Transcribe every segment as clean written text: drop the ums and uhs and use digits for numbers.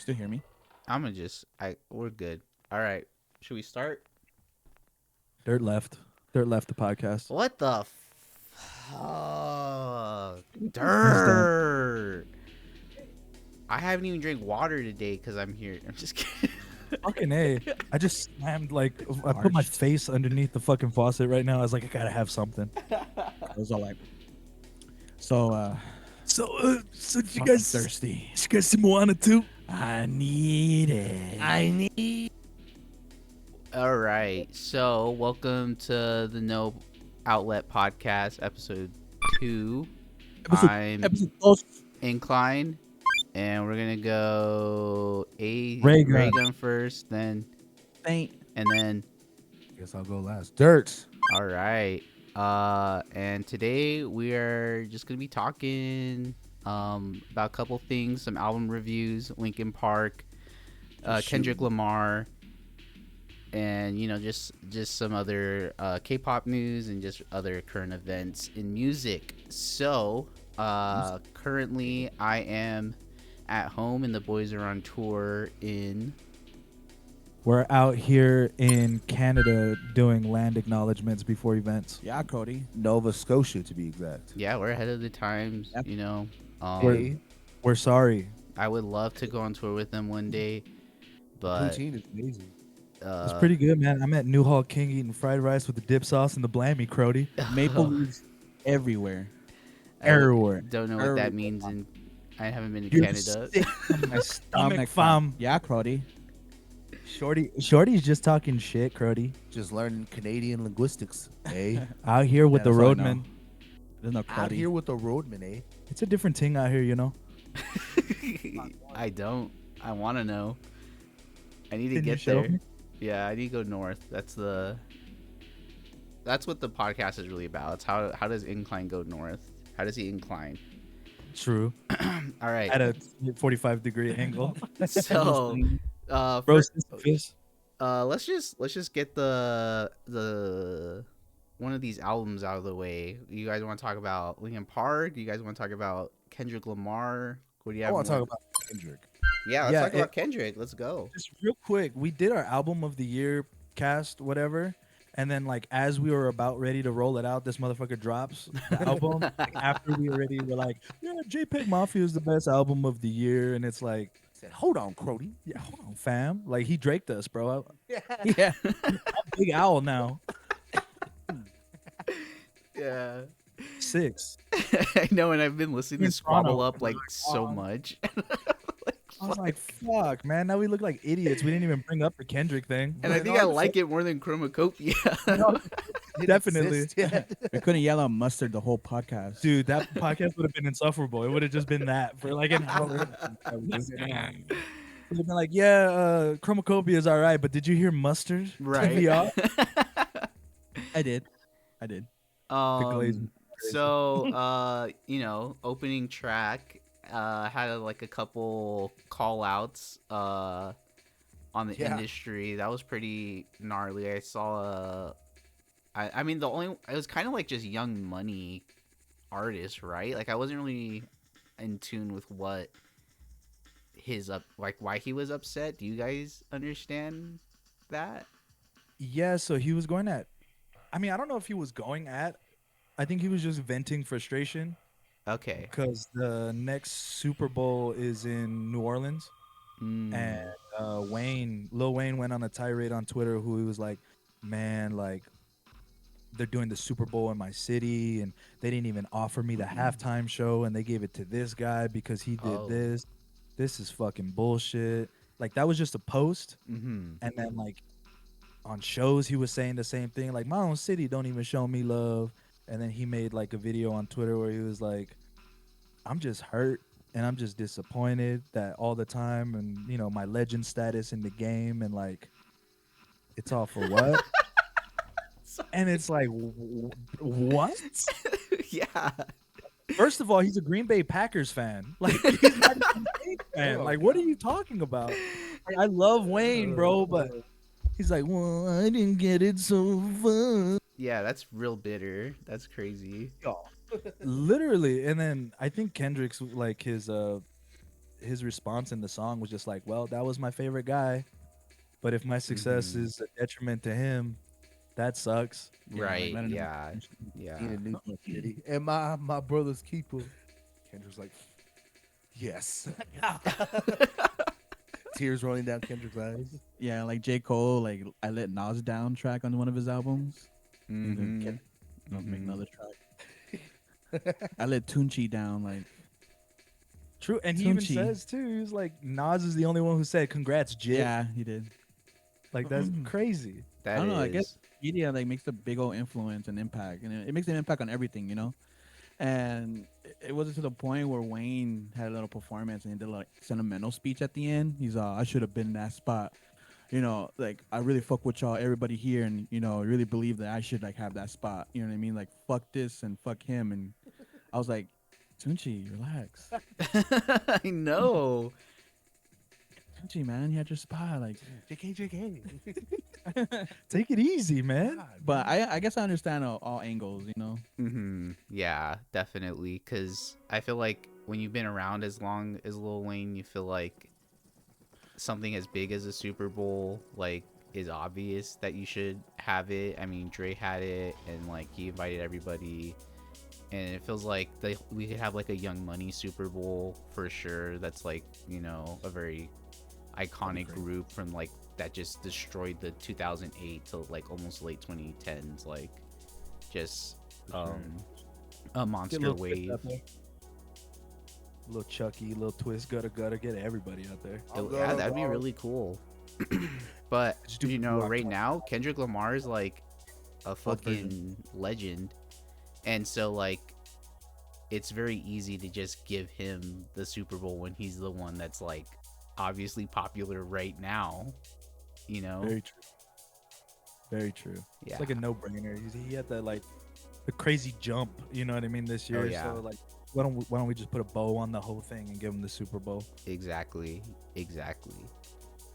Still hear me? We're good. All right. Should we start? Dirt left. Dirt left the podcast. What the fuck? He's done. Dirt. I haven't even drank water today because I'm here. I'm just kidding. Fucking A. I just slammed I put my Parched. face underneath the fucking faucet right now. I was like, I gotta have something. I was all like, so So you fucking guys thirsty. You guys see Moana too? I need it. I need. All right. So, welcome to the No Outlet Podcast, episode 2. I'm Episode Incline, and we're gonna go Rygn. Rygn first, then faint. and then. Guess I'll go last. Dirt. All right. And today we are just gonna be talking about a couple things, some album reviews, Linkin Park, Kendrick Lamar, and just some other K-pop news and just other current events in music. So currently I am at home and the boys are on tour in. We're out here in Canada doing land acknowledgements before events. Yeah, Cody. Nova Scotia, to be exact. Yeah, we're ahead of the times, Yep. We're sorry. I would love to go on tour with them one day, but Poutine is amazing. It's pretty good, man. I'm at Newhall King eating fried rice with the dip sauce and the blammy, Crody. Maple leaves everywhere. Everywhere. Don't know what that means, and I haven't been to You're Canada. sick to my stomach, fam. Yeah, Cody. Shorty's just talking shit, Crody. Just learning Canadian linguistics, eh? Out here with Yeah, the that's all I roadman. know. There's no Out Cody. here with the roadman, eh? It's a different thing out here, you know. I don't. I want to know. I need to Can you get show there. me? Yeah, I need to go north. That's what the podcast is really about. It's how does Incline go north? How does he incline? True. All right. At a 45-degree angle. So, Bro, fish. let's just get the one of these albums out of the way. You guys want to talk about Linkin Park? You guys want to talk about Kendrick Lamar? What do you I have? want to talk about Kendrick. Yeah, let's Yeah, talk about Kendrick. Let's go. Just real quick, we did our album of the year cast, whatever. And then, as we were about ready to roll it out, this motherfucker drops the album. After we already were like, yeah, JPEG Mafia is the best album of the year. And it's like, I said, hold on, Crody. yeah, hold on, fam. Like, he draked us, bro. Yeah. I'm Big Owl now. Yeah. 6. I know, and I've been listening to In Squabble Toronto. Up like so much. I was like, fuck, man. Now we look like idiots. We didn't even bring up the Kendrick thing. And I think I like it more than Chromacopia. Didn't Definitely. exist yet. We couldn't yell out mustard the whole podcast. Dude, that podcast would have been insufferable. It would have just been that for like an hour. They've been like, yeah, Chromacopia is all right, but did you hear Mustard? Right. TV I did. glaze. So, opening track had like a couple call outs on the Yeah. industry. That was pretty gnarly. I saw I mean, it was kind of like just Young Money artists, right? Like I wasn't really in tune with what why he was upset. Do you guys understand that? Yeah, so he was going at, I mean, I don't know if he was going at, I think he was just venting frustration Okay. because the next Super Bowl is in New Orleans. Mm. And Lil Wayne went on a tirade on Twitter who he was like, man, like, they're doing the Super Bowl in my city and they didn't even offer me the halftime show and they gave it to this guy because he did Oh. this. This is fucking bullshit. Like, that was just a post. Mm-hmm. And then, like, on shows, he was saying the same thing. Like, my own city don't even show me love. And then he made, like, a video on Twitter where he was like, I'm just hurt and I'm just disappointed that all the time and, you know, my legend status in the game and, like, it's all for what? And it's like, what? Yeah. First of all, he's a Green Bay Packers fan. Like, he's not a Green Bay fan. Like, what are you talking about? Like, I love Wayne, bro, but he's like, well, I didn't get it so fun. Yeah, that's real bitter. That's crazy. Literally. And then I think Kendrick's like his his response in the song was just like, well, that was my favorite guy, but if my success Mhm. is a detriment to him, that sucks. Yeah, like, Right. let him know. Yeah. Need Yeah. a new city. And my brother's keeper. Kendrick's like, yes. Tears rolling down Kendrick's eyes. Yeah, like J. Cole, like I let Nas down track on one of his albums. Mhm. Make Mhm. another track. I let Tunchi down, like True, and he even Tunchi. says too, he was like, Nas is the only one who said, "Congrats, Jit." yeah, he did. Like that's crazy. That I don't know. I guess is. media like makes a big old influence and impact, and it makes an impact on everything, you know. And it wasn't to the point where Wayne had a little performance and he did a like sentimental speech at the end. He's I should have been in that spot. You know, like I really fuck with y'all, everybody here, and you know, really believe that I should like have that spot. You know what I mean? Like fuck this and fuck him. And I was like, Tunchi, relax. I know. Tunchi, man, you had your spot. Like, JK. Take it easy, man. God, but I guess I understand all angles. You know. Yeah, definitely. Because I feel like when you've been around as long as Lil Wayne, you feel like something as big as a Super Bowl, like, is obvious that you should have it. I mean, Dre had it, and like he invited everybody, and it feels like we could have like a Young Money Super Bowl for sure. That's like, you know, a very iconic group from like that just destroyed the 2008 to like almost late 2010s, like just a Get monster little twist wave. out there. Little Chucky, little twist, gutter, get everybody out there. Yeah, that'd be really cool. But Just do you know, rock right top. now Kendrick Lamar is like a fucking legend, and so like it's very easy to just give him the Super Bowl when he's the one that's like obviously popular right now, you know. Very true. Very true. Yeah. It's like a no-brainer. He had that like the crazy jump, you know what I mean, this year. yeah. So like, why don't we just put a bow on the whole thing and give him the Super Bowl? Exactly.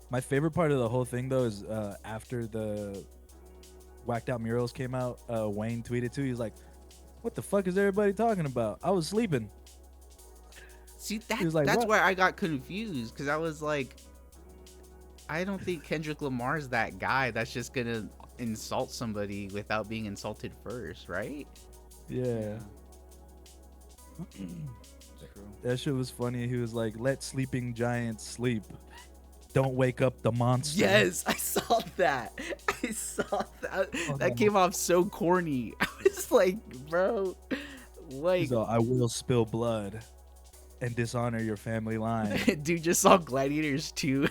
My favorite part of the whole thing though is after the whacked out murals came out, Wayne tweeted too. He's like, "What the fuck is everybody talking about? I was sleeping." See, was like, that's "What?" where I got confused, because I was like, I don't think Kendrick Lamar's that guy that's just gonna insult somebody without being insulted first, right? Yeah. That shit was funny. He was like, "Let sleeping giants sleep. Don't wake up the monster." Yes, I saw that. I saw that. That came off so corny. I was like, bro, like, He's all, "I will spill blood and dishonor your family line." dude just saw Gladiators 2.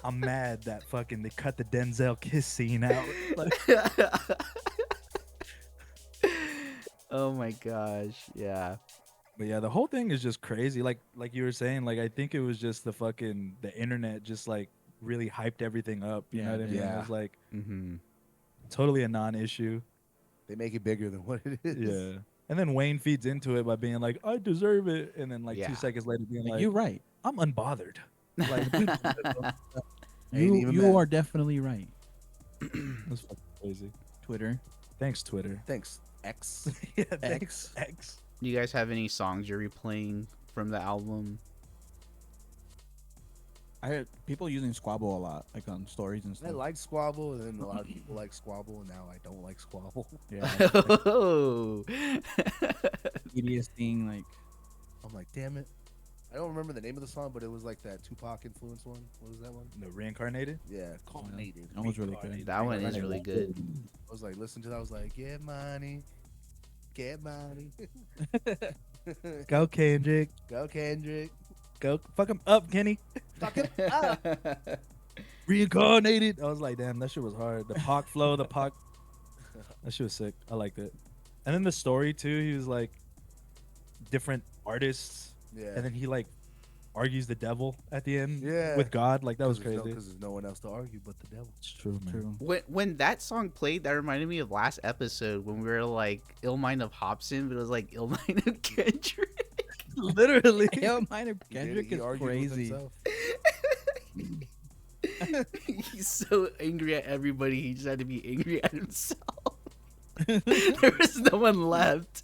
I'm mad that fucking they cut the Denzel kiss scene out. Like, Oh my gosh, yeah. but yeah, the whole thing is just crazy. Like you were saying, like I think it was just the internet just like really hyped everything up. You know what I mean? Yeah. It was like Mm-hmm. totally a non-issue. They make it bigger than what it is. Yeah. And then Wayne feeds into it by being like, "I deserve it," and then like Yeah. 2 seconds later being like, You're right. "I'm unbothered." Like, Ain't even You mad. are definitely right. that's fucking crazy. Twitter. Thanks, Twitter. Thanks, X. Yeah, thanks, X. Do you guys have any songs you're replaying from the album? I heard people using Squabble a lot, like on stories and I stuff. like Squabble, and then a lot of people like Squabble, and now I don't like Squabble. Yeah, Oh. easiest thing, like I'm like, damn it. I don't remember the name of the song, but it was like that Tupac influence one. What was that one? The reincarnated. Yeah, Culminated. that was really good. That one is really good. I was like, listen to that. I was like, get money. Get money. Go Kendrick. Go, Kendrick. Go fuck him up, Kenny. Fuck it up. Reincarnated. I was like, damn, that shit was hard. The Pac flow, that shit was sick. I liked it. And then the story too. He was like different artists, Yeah. and then he like argues the devil at the end. Yeah. With God. Like that was crazy. Because there's no one else to argue but the devil. It's true, man. True. When that song played, that reminded me of last episode when we were like Ill Mind of Hobson, but it was like Ill Mind of Kendrick. Literally. Hell, minor He did it. Kendrick He is argued with crazy. himself. He's so angry at everybody, he just had to be angry at himself. There was no one left.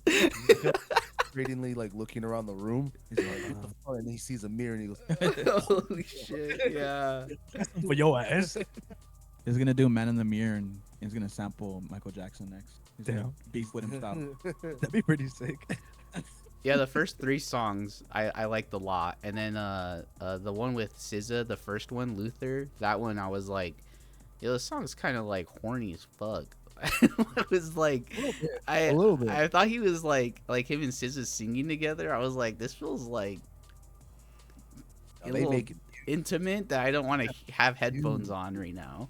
frustratingly like looking around the room. He's like, "What the fuck?" And he sees a mirror and he goes, Holy shit! Yeah. For your ass. He's gonna do Man in the Mirror and he's gonna sample Michael Jackson next. He's gonna Damn. beef with himself. That'd be pretty sick. Yeah, the first 3 songs I liked a lot, and then the one with SZA, the first one, Luther, that one I was like, yo, this song's kind of like horny as fuck. I was like, A little bit. I thought he was like him and SZA singing together. I was like, this feels like a they little make it. intimate that I don't want to have headphones on right now.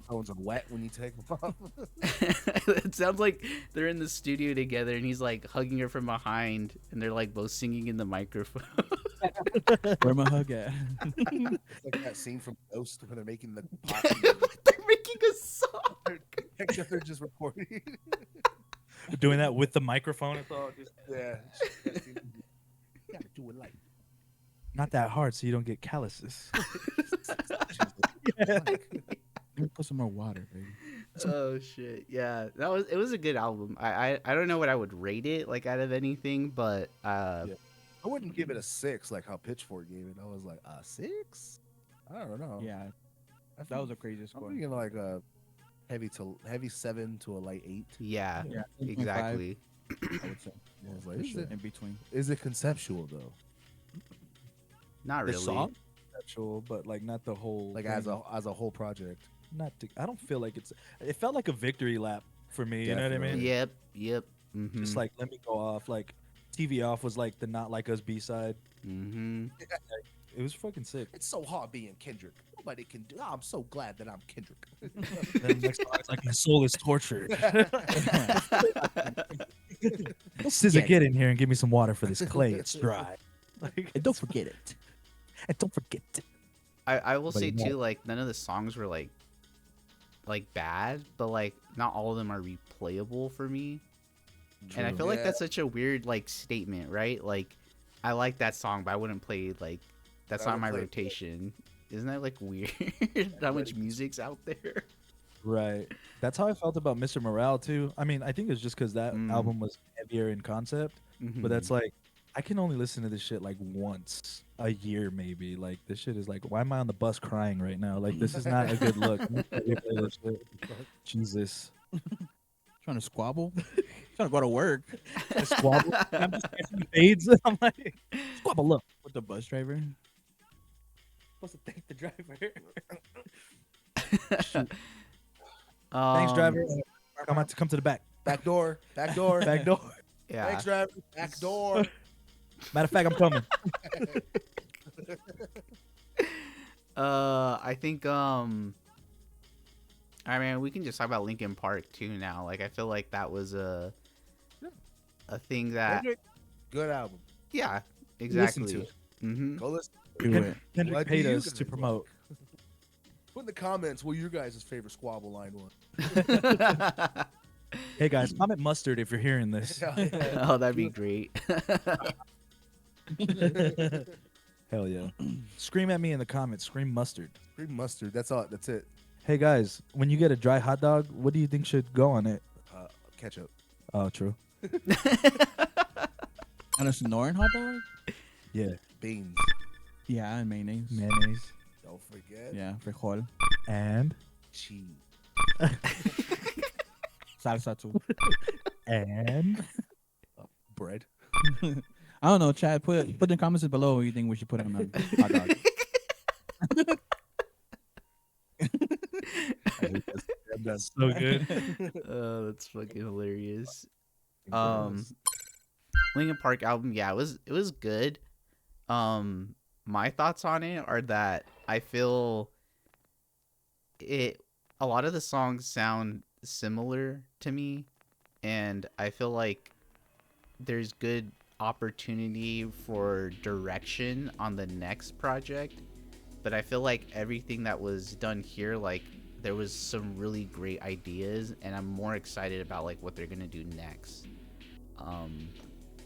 Phones are wet when you take them off. It sounds like they're in the studio together and he's like hugging her from behind and they're like both singing in the microphone. Where my hug at? It's like that scene from Ghost when they're making the pot. They're making a song. Except they're just recording. Doing that with the microphone. It's all just Yeah. Gotta do it like. not that hard, so you don't get calluses. Let me put some more water, baby. Oh shit. Yeah. It was a good album. I don't know what I would rate it like out of anything, but I wouldn't give it a 6 like how Pitchfork gave it. I was like, a 6? I don't know. Yeah, I that was think- a crazy score. I'm thinking like a heavy 7 to a light 8. yeah, Yeah, 8.5, exactly. I would say. I was like, For is, sure. it, In between. is it conceptual though? Not The really. song? Conceptual, but like not the whole. Like thing. as a whole project. I don't feel like it's. It felt like a victory lap for me. You know what I mean? Definitely. Yep. Mhm. Just like let me go off. Like TV off was like the Not Like Us B side. Mhm. It was fucking sick. It's so hard being Kendrick. Nobody can do. I'm so glad that I'm Kendrick. Then next song is like my soul is tortured. SZA, get in here and give me some water for this clay. It's dry. Like, And don't forget it. and don't forget. I will But say it won't. too, like none of the songs were like bad, but like not all of them are replayable for me. And I True. feel like Yeah. that's such a weird like statement, right? Like I like that song, but I wouldn't play like that's I not would my play- rotation. Isn't that like weird? How much music's out there? Right. That's how I felt about Mr. Morale too. I mean, I think it's just because that Mm. album was heavier in concept, but that's like I can only listen to this shit like once a year, maybe. Like this shit is like, why am I on the bus crying right now? Like this is not a good look. I'm not gonna replay this shit. Jesus. Trying to squabble? Trying to go to work I squabble. I'm just getting fades. I'm like, squabble up. with the bus driver. Supposed to thank the driver. Um, Thanks, driver. Come to the back. Back door. Back door. Back door. Yeah. Thanks, driver. Back door. Matter of fact, I'm coming. I think I mean we can just talk about Linkin Park too now. Like I feel like that was a thing that Kendrick, good album. yeah, Listen exactly. to it. Mhm. Go listen. Do it. Kendrick What do paid you us guys to want? promote. Put in the comments what your guys' favorite squabble line was. Hey guys, comment mustard if you're hearing this. Oh, that'd be great. Hell yeah. Scream at me in the comments. Scream mustard. Green mustard. That's all. That's it. Hey guys, when you get a dry hot dog, what do you think should go on it? Ketchup. Oh, true. On a snoring hot dog? Yeah. Beans. Yeah, and mayonnaise. Mayonnaise. Don't forget. Yeah, frijol. And Cheese. Salsa too. and Bread. I don't know, Chad. Put in the comments below what you think we should put on a hot dog. that's so good. Oh, that's fucking hilarious. Linkin Park album, yeah, it was good. My thoughts on it are that I feel a lot of the songs sound similar to me, and I feel like there's good opportunity for direction on the next project, but I feel like everything that was done here, like there was some really great ideas, and I'm more excited about like what they're gonna do next.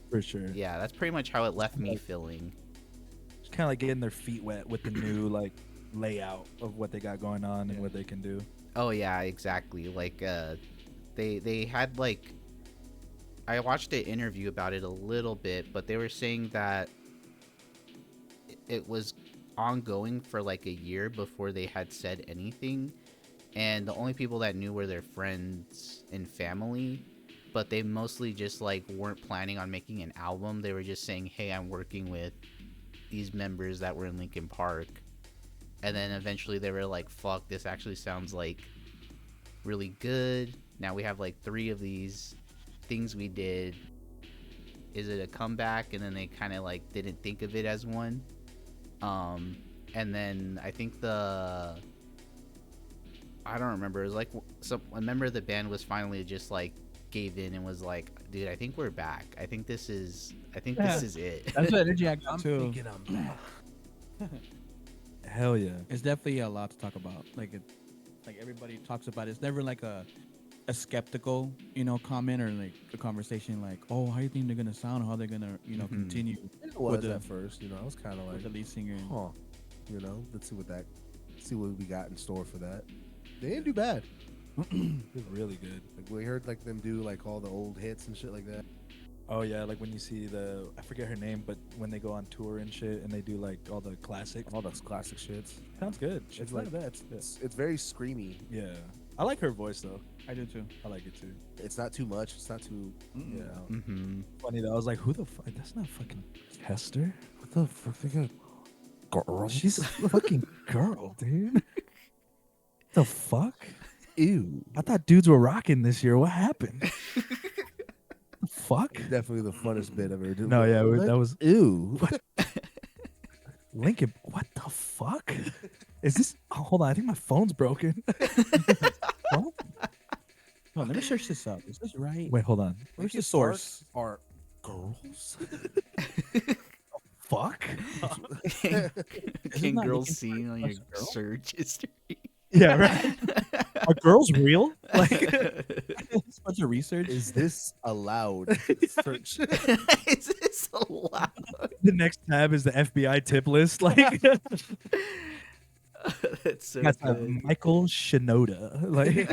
For sure. Yeah, that's pretty much how it left me feeling. It's kind of like getting their feet wet with the new like layout of what they got going on and what they can do. Oh yeah, exactly. Like they had like I watched an interview about it a little bit, but they were saying that it was ongoing for like a year before they had said anything, and the only people that knew were their friends and family, but they mostly just like weren't planning on making an album. They were just saying, hey, I'm working with these members that were in Linkin Park, and then eventually they were like, fuck, this actually sounds like really good. Now we have like 3 of these things we did. Is it a comeback? And then they kind of like didn't think of it as one. And then I think I don't remember. It was like a member of the band was finally just like gave in and was like, dude, I think we're back. I think this is it. That's the energy I got I'm too. thinking I'm back. Hell yeah. It's definitely a lot to talk about. Like everybody talks about it. It's never like a skeptical, comment or like a conversation like, oh, how do you think they're gonna sound? How they're gonna, continue It was with at first, I was kind of with like, the lead singer. huh, let's see what we got in store for that. They didn't do bad. It's really good. Like we heard like them do like all the old hits and shit like that. Oh yeah, like when you see I forget her name, but when they go on tour and shit, and they do like all the classics. All those classic shits. Sounds good. She's It's like, not bad. It's very screamy. yeah, I like her voice though. I do too. I like it too. It's not too much. It's not too. Yeah. Mm-hmm. Funny though. I was like, who the fuck? That's not fucking Hester. What the fuck? They got girl. She's a fucking girl, dude. The fuck? Ew. I thought dudes were rocking this year. What happened? The fuck? Definitely the funnest bit I've ever done. No, yeah, that was ew. Lincoln. What the fuck? Is this? Oh, hold on. I think my phone's broken. What? Oh, let me search this up. Is this right? Wait, hold on. Where's the source? Are girls? Fuck. Can not girls Linkin see on Park your plus girl? search history? Yeah, right. Are girls real? Like, This bunch of research. Is this allowed? Search. Is this allowed? the next tab is the FBI tip list. Like, That's so that's good. Michael Shinoda. Like,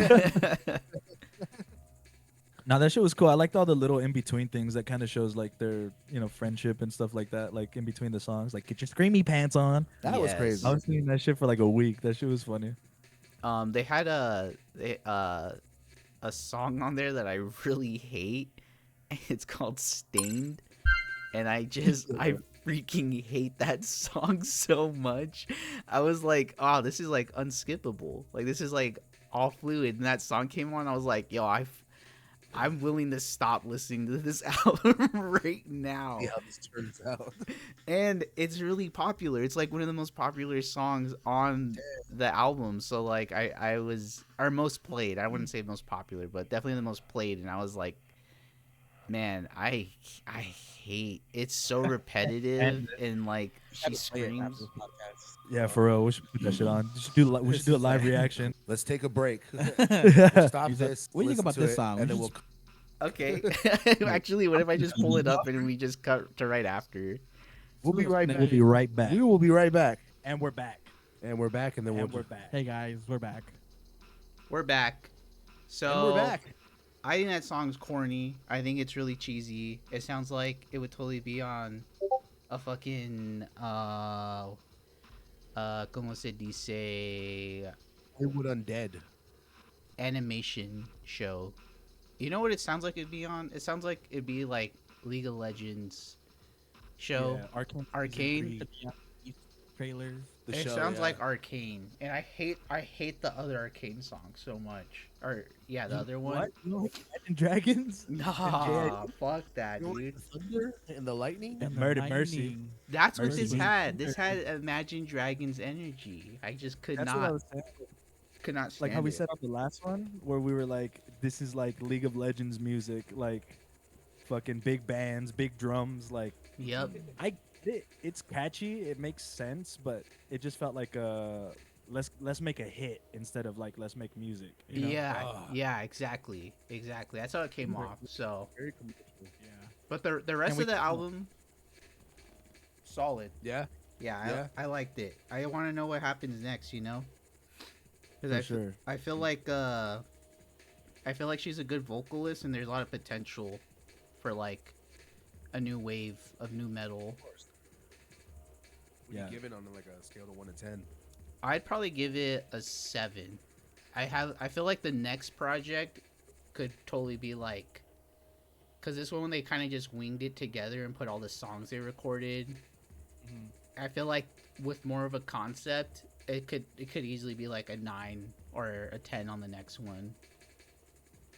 now that shit was cool. I liked all the little in between things that kind of shows like their friendship and stuff like that. Like in between the songs, like get your screamy pants on. That was Yes. crazy. I was seeing that shit for like a week. That shit was funny. They had a song on there that I really hate. It's called Stained, and I freaking hate that song so much. I was like, oh, this is like unskippable. Like this is like all fluid. And that song came on. I was like, yo, I'm willing to stop listening to this album right now. See how this turns out. And it's really popular. It's like one of the most popular songs on the album. So like I was, or most played. I wouldn't say most popular, but definitely the most played. And I was like, man, I hate. It's so repetitive and like she screams. Yeah, for real. We should put that shit on. We should do a live reaction. Let's take a break. Yeah. Stop He's like, this. what do you think listen about to this it, song? And We then we'll. Okay. Actually, what if I just pull it up and we just cut to right after? We'll be right back. We'll be right back. We will be right back. And we're back. And we're back. And then And we'll. we're back. Hey guys, we're back. We're back. So And we're back. I think that song's corny. I think it's really cheesy. It sounds like it would totally be on a fucking como se dice, Hollywood Undead. animation show. You know what it sounds like it'd be on? It sounds like it'd be like League of Legends show. Yeah, Arcane. Arcane? Trailers. The It show, sounds yeah. like Arcane, and I hate the other Arcane song so much. Or yeah, the other one. What? You know, Imagine Dragons? Nah, fuck that, You know, dude. the thunder and the lightning. And the Murder lightning. Mercy. That's what Mercy this was- had. This had Imagine Dragons energy. I just could That's what I not was saying. stand Like how we it. said on the last one, where we were like, this is like League of Legends music, like fucking big bands, big drums. Like, Yep. I get it. It's catchy. It makes sense, but it just felt like let's make a hit instead of like let's make music. You know? Yeah. Ah. Yeah. Exactly. Exactly. That's how it came off. So, Very commercial. Yeah. but the rest we of the can- album, solid. Yeah. Yeah. Yeah. I liked it. I want to know what happens next. You know. For Because sure. I feel like she's a good vocalist and there's a lot of potential for like a new wave of new metal. Of course. What do Yeah. you give it on like a scale of 1 to 10? I'd probably give it a 7. I feel like the next project could totally be like, because this one they kind of just winged it together and put all the songs they recorded. I feel like with more of a concept, it could easily be like a 9 or a 10 on the next one.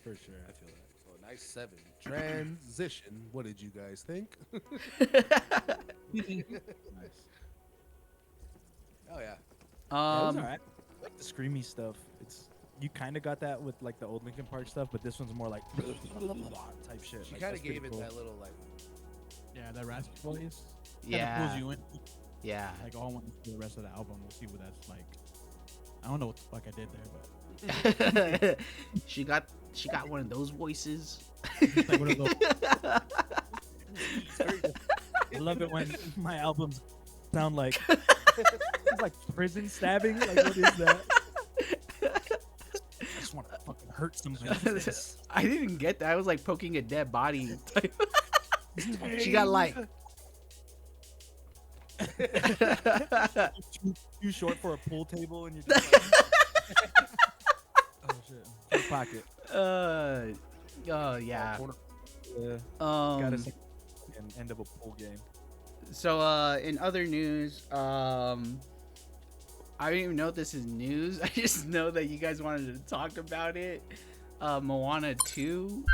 For sure. I feel that. So a nice 7. Transition. What did you guys think? Nice. Oh yeah. Yeah, it was Um, alright. I like the screamy stuff. It's you kind of got that with like the old Linkin Park stuff, but this one's more like type shit. She Like, kind that's of gave pretty it cool. that little like. Yeah, that raspy voice. yeah, Kind of pulls you in. yeah. Like, all I want to see the rest of the album to see what that's like. I don't know what the fuck I did there, but she got one of those voices. it's like one of those. I love it when my albums sound like it's like prison stabbing. Like, what is that? I just want to fucking hurt somebody. I didn't get that. I was like poking a dead body. She got like. Too short for a pool table, and you're just like, oh shit, full pocket. Oh yeah. Yeah, got Um. us an end of a pool game. So in other news, I don't even know if this is news. I just know that you guys wanted to talk about it. Moana 2.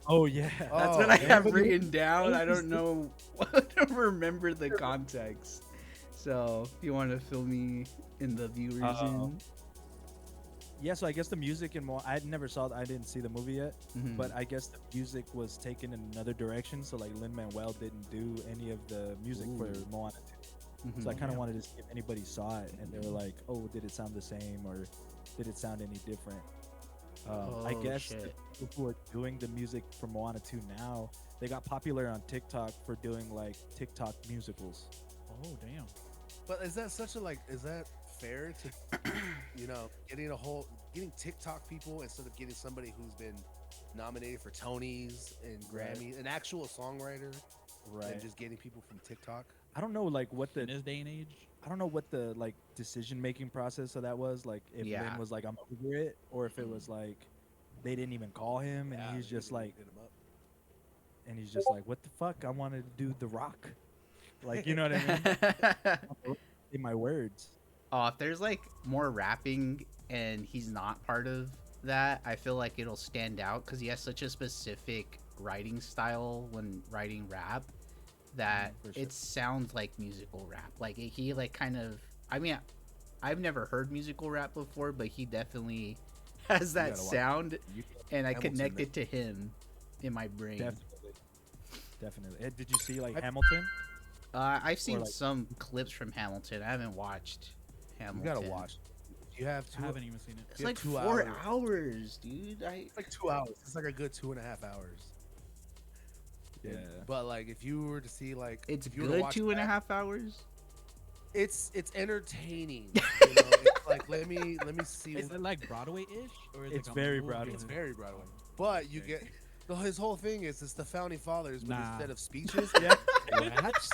Oh yeah, That's Oh, what I yeah. have written down. I don't know. I don't remember the context. So if you want to fill me in the viewers in. yeah. So I guess the music in I never saw. I didn't see the movie yet, Mhm. but I guess the music was taken in another direction. So like Lin-Manuel didn't do any of the music for Ooh. Moana 2. Mhm. So I kind of Damn. wanted to see if anybody saw it, and they were like, "Oh, did it sound the same, or did it sound any different?" I Oh, guess shit. the people who are doing the music for Moana 2 now, they got popular on TikTok for doing like TikTok musicals. Oh damn. But is that such a like? Is that fair to, getting TikTok people instead of getting somebody who's been nominated for Tonys and Right. Grammys, an actual songwriter, Right. and just getting people from TikTok? I don't know like what In the this day and age. I don't know what the like decision making process of that was. Like if Yeah. Lin was like, "I'm over it," or if it was like they didn't even call him, and Yeah, he's they just didn't like, hit 'em up. "What the fuck? I wanted to do The Rock." Like, you know what I mean? In my words. Oh, if there's like more rapping and he's not part of that, I feel like it'll stand out because he has such a specific writing style when writing rap that For sure. it sounds like musical rap. Like he like kind of. I mean, I've never heard musical rap before, but he definitely has that gotta watch sound, and I Hamilton, connect man. it to him in my brain. Definitely. Did you see like I- Hamilton? I've seen like- some clips from Hamilton. I haven't watched You Hamilton. gotta watch. You have I to. haven't even seen it. It's Yeah, like 2 4 hours. hours, dude. It's like 2 hours. It's like a good 2.5 hours. Yeah. But like, if you were to see like, It's if you were to good watch 2.5 that, hours. It's entertaining. It's like let me see. Is it like Broadway-ish, or is It's it like a very movie? Broadway. It's very Broadway. But you get his whole thing is it's the founding fathers, but Nah. instead of speeches, Yeah. raps.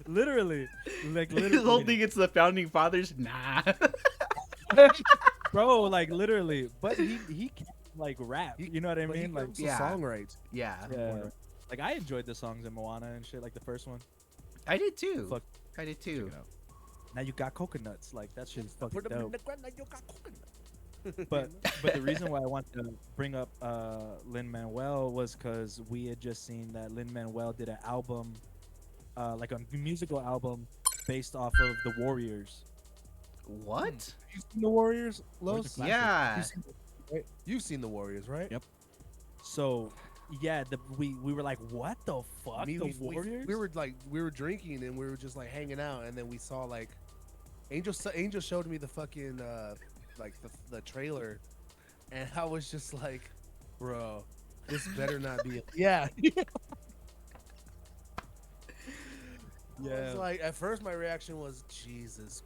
Literally. Like This whole literally. thing, it's the founding fathers. Nah. Bro, like literally. But he can like rap. You know what I But he mean? Like comes to Yeah. songwrite. Yeah, yeah. Like I enjoyed the songs in Moana and shit, like the first one. I did too. Fuck. I did too. Check it out. Now you got coconuts. Like that shit's fucking Put 'em in dope. the ground, now you got coconut. But the reason why I wanted to bring up Lin-Manuel was because we had just seen that Lin-Manuel did an album, like a musical album based off of the Warriors. What? You seen the Warriors, Warriors Los? are classic. Yeah. You've seen the Warriors, right? Yep. So yeah, we were like, what the fuck? Me, The we Warriors? we were drinking and we were just like hanging out, and then we saw like Angel showed me the fucking like the trailer, and I was just like, bro, this better not be yeah. I was like, at first my reaction was Jesus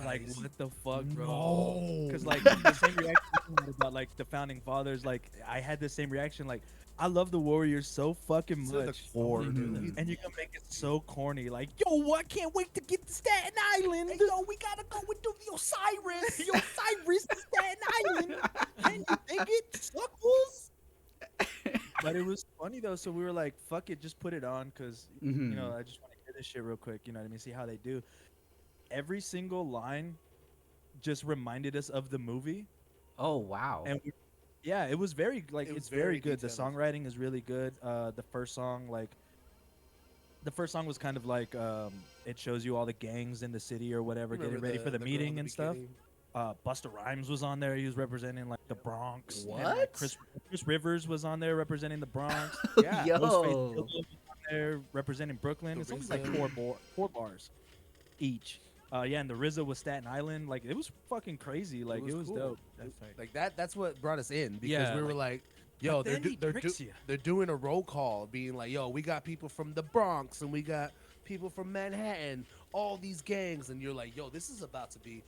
Like, what the fuck, bro? No. Because like the same reaction you had about like the founding fathers, like I had the same reaction. Like I love the Warriors so fucking To the much, core, Mhm. dude. and you're gonna make it so corny. Like, yo, I can't wait to get to Staten Island. Hey, yo, we gotta go with the Osiris. Yo, Cyrus to Staten Island. Can you dig it, suckles? But it was funny though, so we were like, "Fuck it, just put it on," because you know Mhm. I just want to hear this shit real quick. You know what I mean? See how they do. Every single line just reminded us of the movie, Oh wow. and yeah, it was very like It was it's very very good. The detailed. songwriting is really good. The first song was kind of like it shows you all the gangs in the city or whatever getting Remember ready for the girl meeting in and stuff. beginning? Busta Rhymes was on there. He was representing like the Bronx. And, like, What? Chris Rivers was on there representing the Bronx. Yeah. Yo. Ghostface Killah was on there representing Brooklyn. The It's only like RZA. four bars each. Yeah, and the RZA was Staten Island. Like it was fucking crazy. Like it was cool. dope. That's like, Like that's what brought us in because Yeah, we were like, yo, but then he tricks you. they're doing a roll call, being like, yo, we got people from the Bronx and we got people from Manhattan, all these gangs, and you're like, yo, this is about to be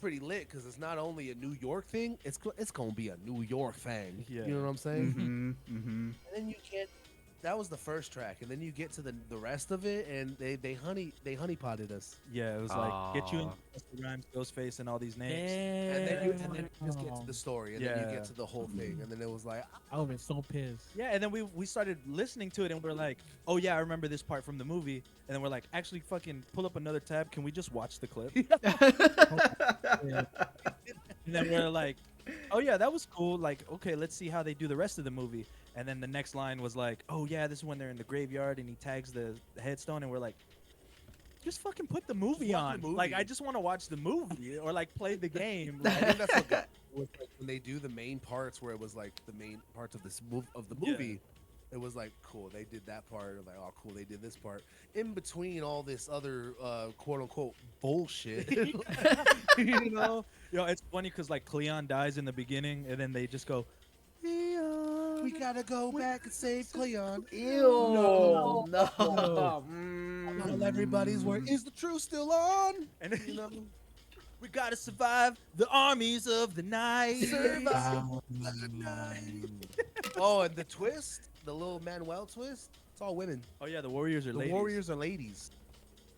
pretty lit because it's not only a New York thing, it's gonna be a New York thing. Yeah. You know what I'm saying? Mhm. Mhm. And then you get that was the first track, and then you get to the rest of it, and they honey potted us. Yeah, it was like get you in Aw. Busta Rhymes, Ghostface, and all these names. And then you just get to the story, and then you Yeah. get to the whole thing, and then it was like, I would have been so pissed. Yeah, and then we started listening to it, and we're like, oh yeah, I remember this part from the movie. And then we're like, actually, fucking pull up another tab. Can we just watch the clip? And then we're like, oh yeah, that was cool. Like, okay, let's see how they do the rest of the movie. And then the next line was like, oh yeah, this is when they're in the graveyard, and he tags the headstone, and we're like, just fucking put the movie watch on. the Like, I movie. just want to watch the movie or like play the game. I Like, think that's what got was like when they do the main parts where it was like the main parts of this of the Yeah. movie. It was like cool. They did that part. Like oh cool. They did this part in between all this other quote unquote bullshit. you know, it's funny because like Cleon dies in the beginning, and then they just go, Cleon. we gotta go back and save Cleon. Ew. No. No. No. Not everybody's word. Is the truth still on? And then, You know, we gotta survive the armies of the night. Survive. Oh, and the twist, the little Manuel twist. It's all women. Oh yeah, the Warriors are The ladies. Warriors are ladies.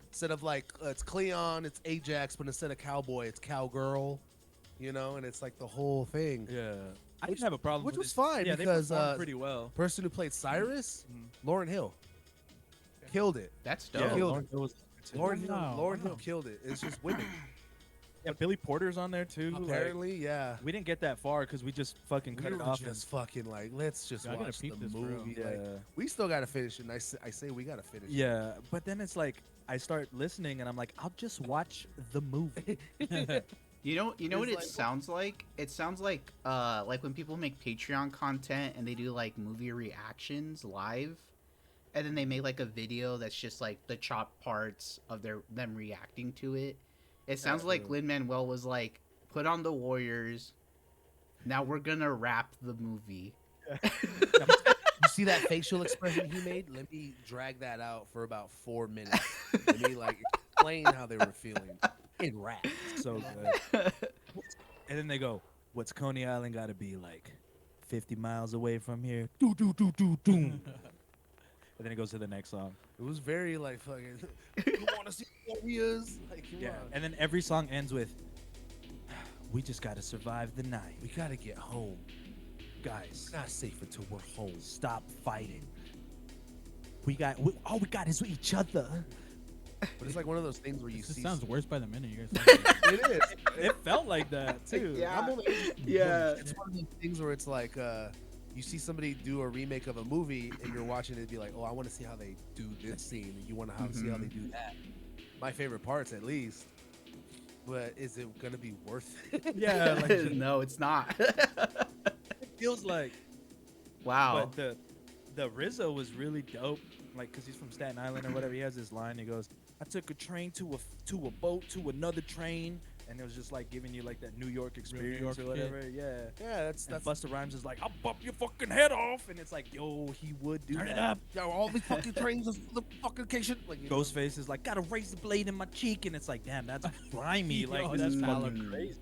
Instead of like it's Cleon, it's Ajax, but instead of cowboy, it's cowgirl. You know, and it's like the whole thing. Yeah, I Which- didn't have a problem. which with was it. fine Yeah, because, they performed uh, pretty well. Person who played Cyrus, Mhm. Lauren Hill, killed it. That's Yeah, dope. killed Lauren Hill was too. Lauren Hill, Wow, Lauren wow. Hill killed it. It's just women. Yeah, Billy Porter's on there too. like, Apparently, yeah. we didn't get that far because we just fucking cut We it were off. just fucking like, let's just Yeah, I gotta watch the peep this for real. movie. yeah, Like, we still gotta finish it. And I say we gotta finish. it. yeah, but then it's like I start listening and I'm like, I'll just watch the movie. You know what It's it like- sounds like? It sounds like when people make Patreon content and they do like movie reactions live, and then they make like a video that's just like the chopped parts of them reacting to it. It sounds like Absolutely. Lin-Manuel was like, put on the Warriors. Now we're gonna rap the movie. You see that facial expression he made? Let me drag that out for about 4 minutes. Let me like explain how they were feeling in rap. So good. And then they go, "What's Coney Island got to be like? 50 miles away from here." Do do do do do. And then it goes to the next song. It was very like fucking. You want to see Warriors? Like, come Yeah, on. and then every song ends with, "We just got to survive the night, We gotta get home. guys. It's not safe until we're home. Stop fighting. All we got is each other." But it's like one of those things where you This just see. sounds worse by the minute. You guys. It is. It felt like that too. Yeah. I'm only Yeah. It's one of those things where it's like you see somebody do a remake of a movie and you're watching it be like, oh, I want to see how they do this scene, and you want to see how they do that. My favorite parts, at least. But is it gonna be worth it? Yeah, like, No, it's not. it feels like. Wow. But the Rizzo was really dope, like because he's from Staten Island or whatever. He has this line. He goes, "I took a train to a boat to another train, and it was just like giving you like that New York New experience York or whatever. Yeah. Yeah, And Busta Rhymes is like, I'll bump your fucking head off, and it's like, yo, he would do Turn that. it up. yo, all these fucking trains is the fucking cation. Like, you know, Ghostface is like, gotta raise the blade in my cheek, and it's like, damn, that's grimy. Yo, Like, this that's is fucking hella crazy.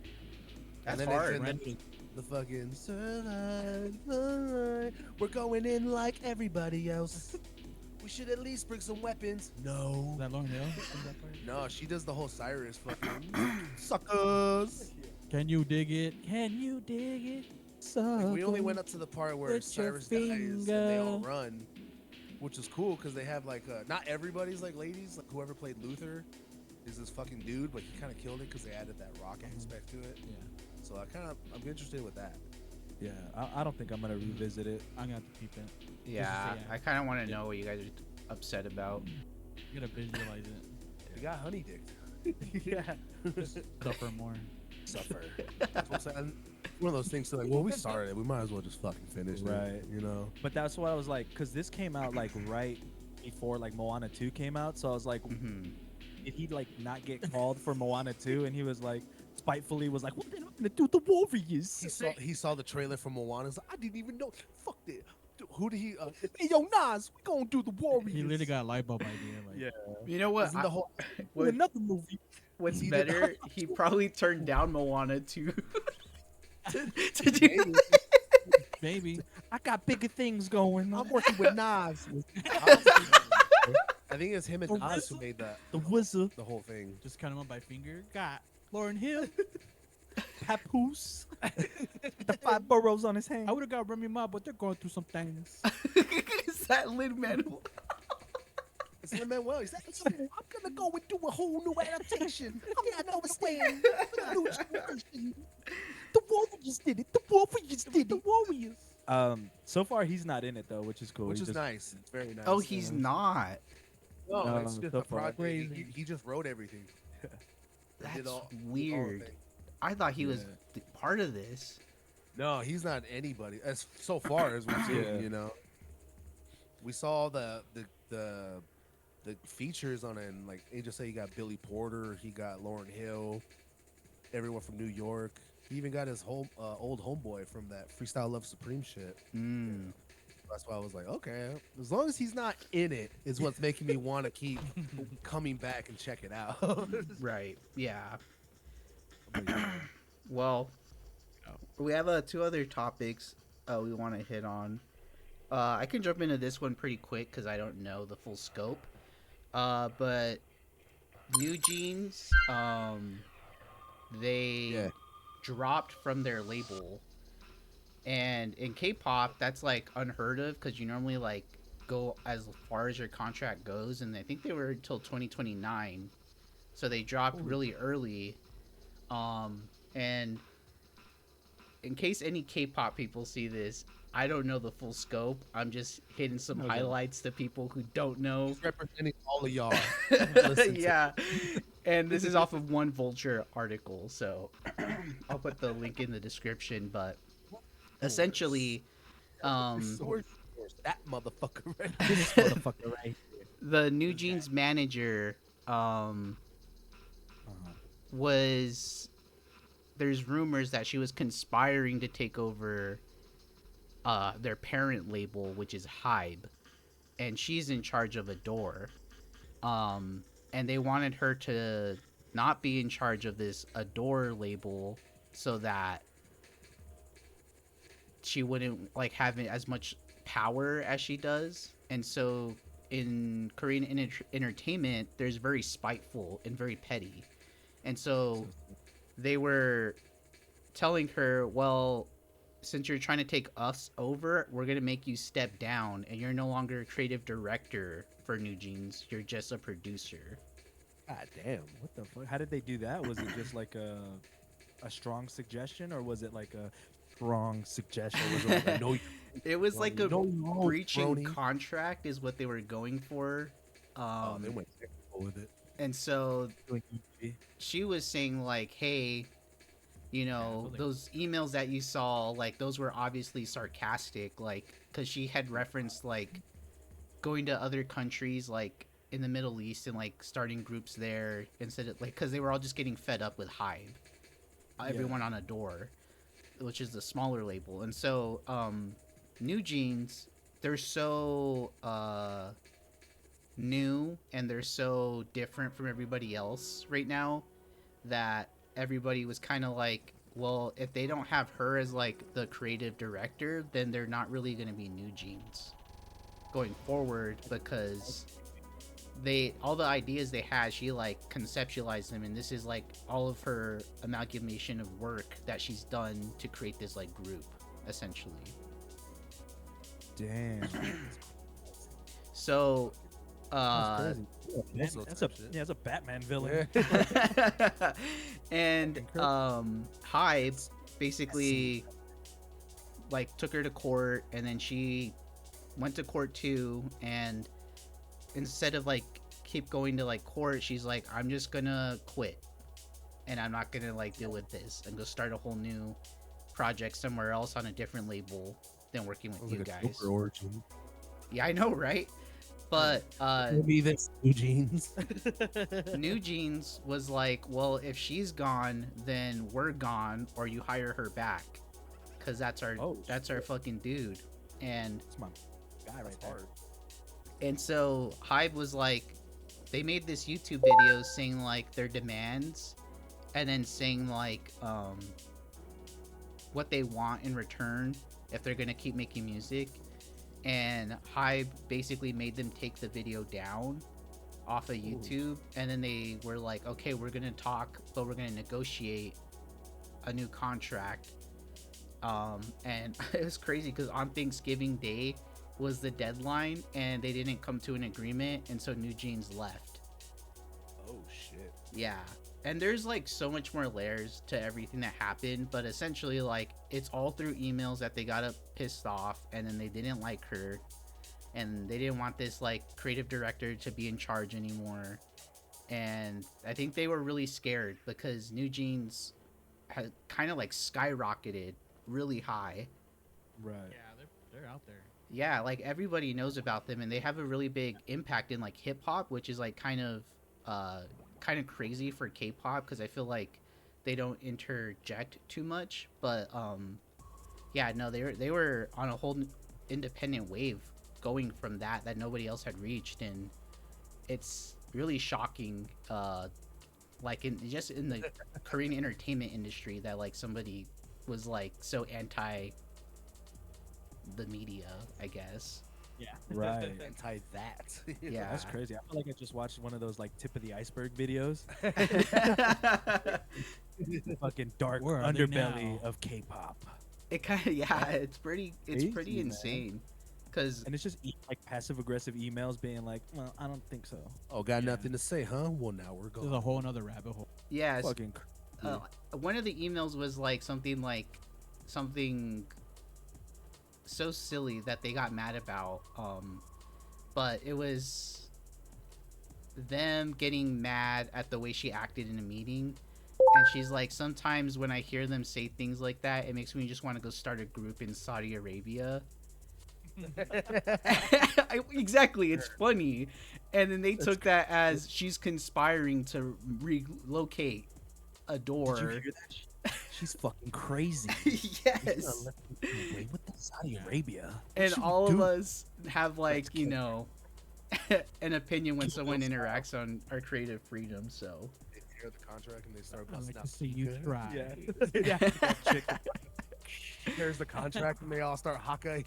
That's then hard. the fucking Starlight, Starlight, we're going in like everybody else. We should at least bring some weapons. No. Is that Lauren Hill? Is that part? No, she does the whole Cyrus fucking suckers. Can you dig it? Can you dig it? Like, we only went up to the part where with your Cyrus dies and they all finger. run, which is cool because they have like not everybody's like ladies. Like whoever played Luther is this fucking dude, but he kind of killed it because they added that rock aspect to it. Yeah, So I'm interested with that. Yeah, I don't think I'm gonna revisit it. I'm gonna have to peep it. Yeah, yeah. I kind of want to know what you guys are upset about. You gotta visualize it. We got honey dicked. Yeah. Suffer more. Suffer. That's what I'm saying. One of those things. So like, well, we started. We might as well just fucking finish it. Right. You know. But that's what I was like, because this came out like right before like Moana 2 came out. So I was like, did he like not get called for Moana 2? And he was like, spitefully was like, what then I'm gonna do the Warriors? He saw the trailer from Moana. He's like, I didn't even know. Fuck it. Who did he? Hey, yo, Nas, we gonna do the Warriors. He literally got a light bulb idea. Like, Yeah. You know what? Isn't the whole What- Another movie. What's He did better? He probably turned down Moana to to do. maybe. I got bigger things going. I'm working with Nas. I think it's him and Nas who made the wizard, the whole thing. Just cut him up by finger. Got Lauren Hill. Papoose, the 5 boroughs on his hand. I would have got Remy Ma, but they're going through some things. Is that Lin-Manuel? It's him and Will. He's like, "Yo, I'm gonna go and do a whole new adaptation. I'm gonna understand the new generation. The Warriors did it. The Warriors did it. The Warriors. So far he's not in it though, which is cool. Which He is just- nice. It's very nice. Oh, he's not. No, No, it's just so a far. project. He just wrote everything. He That's did all the weird. thing. I thought he was Yeah. part of this. No, he's not anybody. As so far as we've seen, Yeah. you know. We saw the features on it, and like Angel said, he got Billy Porter, he got Lauryn Hill, everyone from New York. He even got his old homeboy from that Freestyle Love Supreme shit. Mm. That's why I was like, okay, as long as he's not in it, is what's making me want to keep coming back and check it out. Right. Yeah. Well, we have 2 other topics we want to hit on. I can jump into this one pretty quick because I don't know the full scope. But NewJeans, they dropped from their label, and in K-pop, that's like unheard of because you normally like go as far as your contract goes, and I think they were until 2029, so they dropped really early. And in case any K-pop people see this, I don't know the full scope. I'm just hitting some highlights to people who don't know. He's representing all of y'all. Listen to- Yeah. And this is off of one Vulture article, so I'll put the link in the description. But essentially, Source, that motherfucker right This motherfucker right here. the NewJeans manager was, there's rumors that she was conspiring to take over their parent label, which is Hybe, and she's in charge of Adore. And they wanted her to not be in charge of this Adore label so that she wouldn't like have as much power as she does. And so in Korean entertainment, there's very spiteful and very petty. And so they were telling her, well, since you're trying to take us over, we're going to make you step down, and you're no longer a creative director for NewJeans. You're just a producer. God damn, what the fuck? How did they do that? Was it just like a strong suggestion, or was it like a strong suggestion? Was it like, no, It was like a no, no, breaching Brony. contract is what they were going for. they went technical with it. And so she was saying like, hey, you know, those emails that you saw, like those were obviously sarcastic, like because she had referenced like going to other countries like in the Middle East and like starting groups there instead of like because they were all just getting fed up with Hive, everyone on a door, which is the smaller label, and so NewJeans, they're so new and they're so different from everybody else right now that everybody was kind of like, well, if they don't have her as like the creative director, then they're not really going to be NewJeans going forward because they all the ideas they had, she like conceptualized them, and this is like all of her amalgamation of work that she's done to create this like group essentially. Damn. So That's crazy. Yeah, Also that's a type shit. yeah, that's a Batman villain. and Incredible. Hyde basically like took her to court, and then she went to court too, and instead of like keep going to like court, she's like, I'm just gonna quit and I'm not gonna like deal with this and go start a whole new project somewhere else on a different label than working with Sounds you like a guys. Joker origin. Yeah, I know, right? But Maybe this NewJeans. NewJeans was like, well, if she's gone, then we're gone, or you hire her back, because that's our fucking dude. And That's my guy right there. and so Hive was like, they made this YouTube video saying like their demands, and then saying like what they want in return if they're gonna keep making music. And Hive basically made them take the video down off of YouTube, and then they were like, okay, we're gonna talk, but we're gonna negotiate a new contract. And it was crazy because on Thanksgiving Day was the deadline, and they didn't come to an agreement, and so NewJeans left. Oh shit. Yeah. And there's like so much more layers to everything that happened, but essentially like it's all through emails that they got pissed off, and then they didn't like her, and they didn't want this like creative director to be in charge anymore. And I think they were really scared because NewJeans had kind of like skyrocketed really high. Right. Yeah, they're out there. Yeah, like everybody knows about them, and they have a really big impact in like hip hop, which is like kind of crazy for K-pop because I feel like they don't interject too much. But yeah, no, they were on a whole independent wave going from that nobody else had reached, and it's really shocking. Like in the Korean entertainment industry that like somebody was like so anti the media, I guess. Yeah. Right. Anti that. Yeah. That's crazy. I feel like I just watched one of those like tip of the iceberg videos. The fucking dark Where are they underbelly now? of K-pop. It kind of it's pretty Crazy, man. insane because And it's just like passive aggressive emails being like, well, I don't think so. Oh, got Yeah. nothing to say, huh? Well, now we're There's a going. whole another rabbit hole. yeah, Fucking crazy. one of the emails was like something so silly that they got mad about, but it was them getting mad at the way she acted in a meeting, and she's like, sometimes when I hear them say things like that, it makes me just want to go start a group in Saudi Arabia. Exactly, it's funny. And then they took that as she's conspiring to relocate a door. Did you hear that? She's fucking crazy. Yes. Wait, what the Saudi Arabia? What And should we all do? of us have like, Let's you kill know, an opinion when Kill someone those interacts on our creative freedom. So They hear the contract and they start I busting like out. to see you speakers. try. Yeah. Yeah. That chick. Here's the contract and they all start hawking.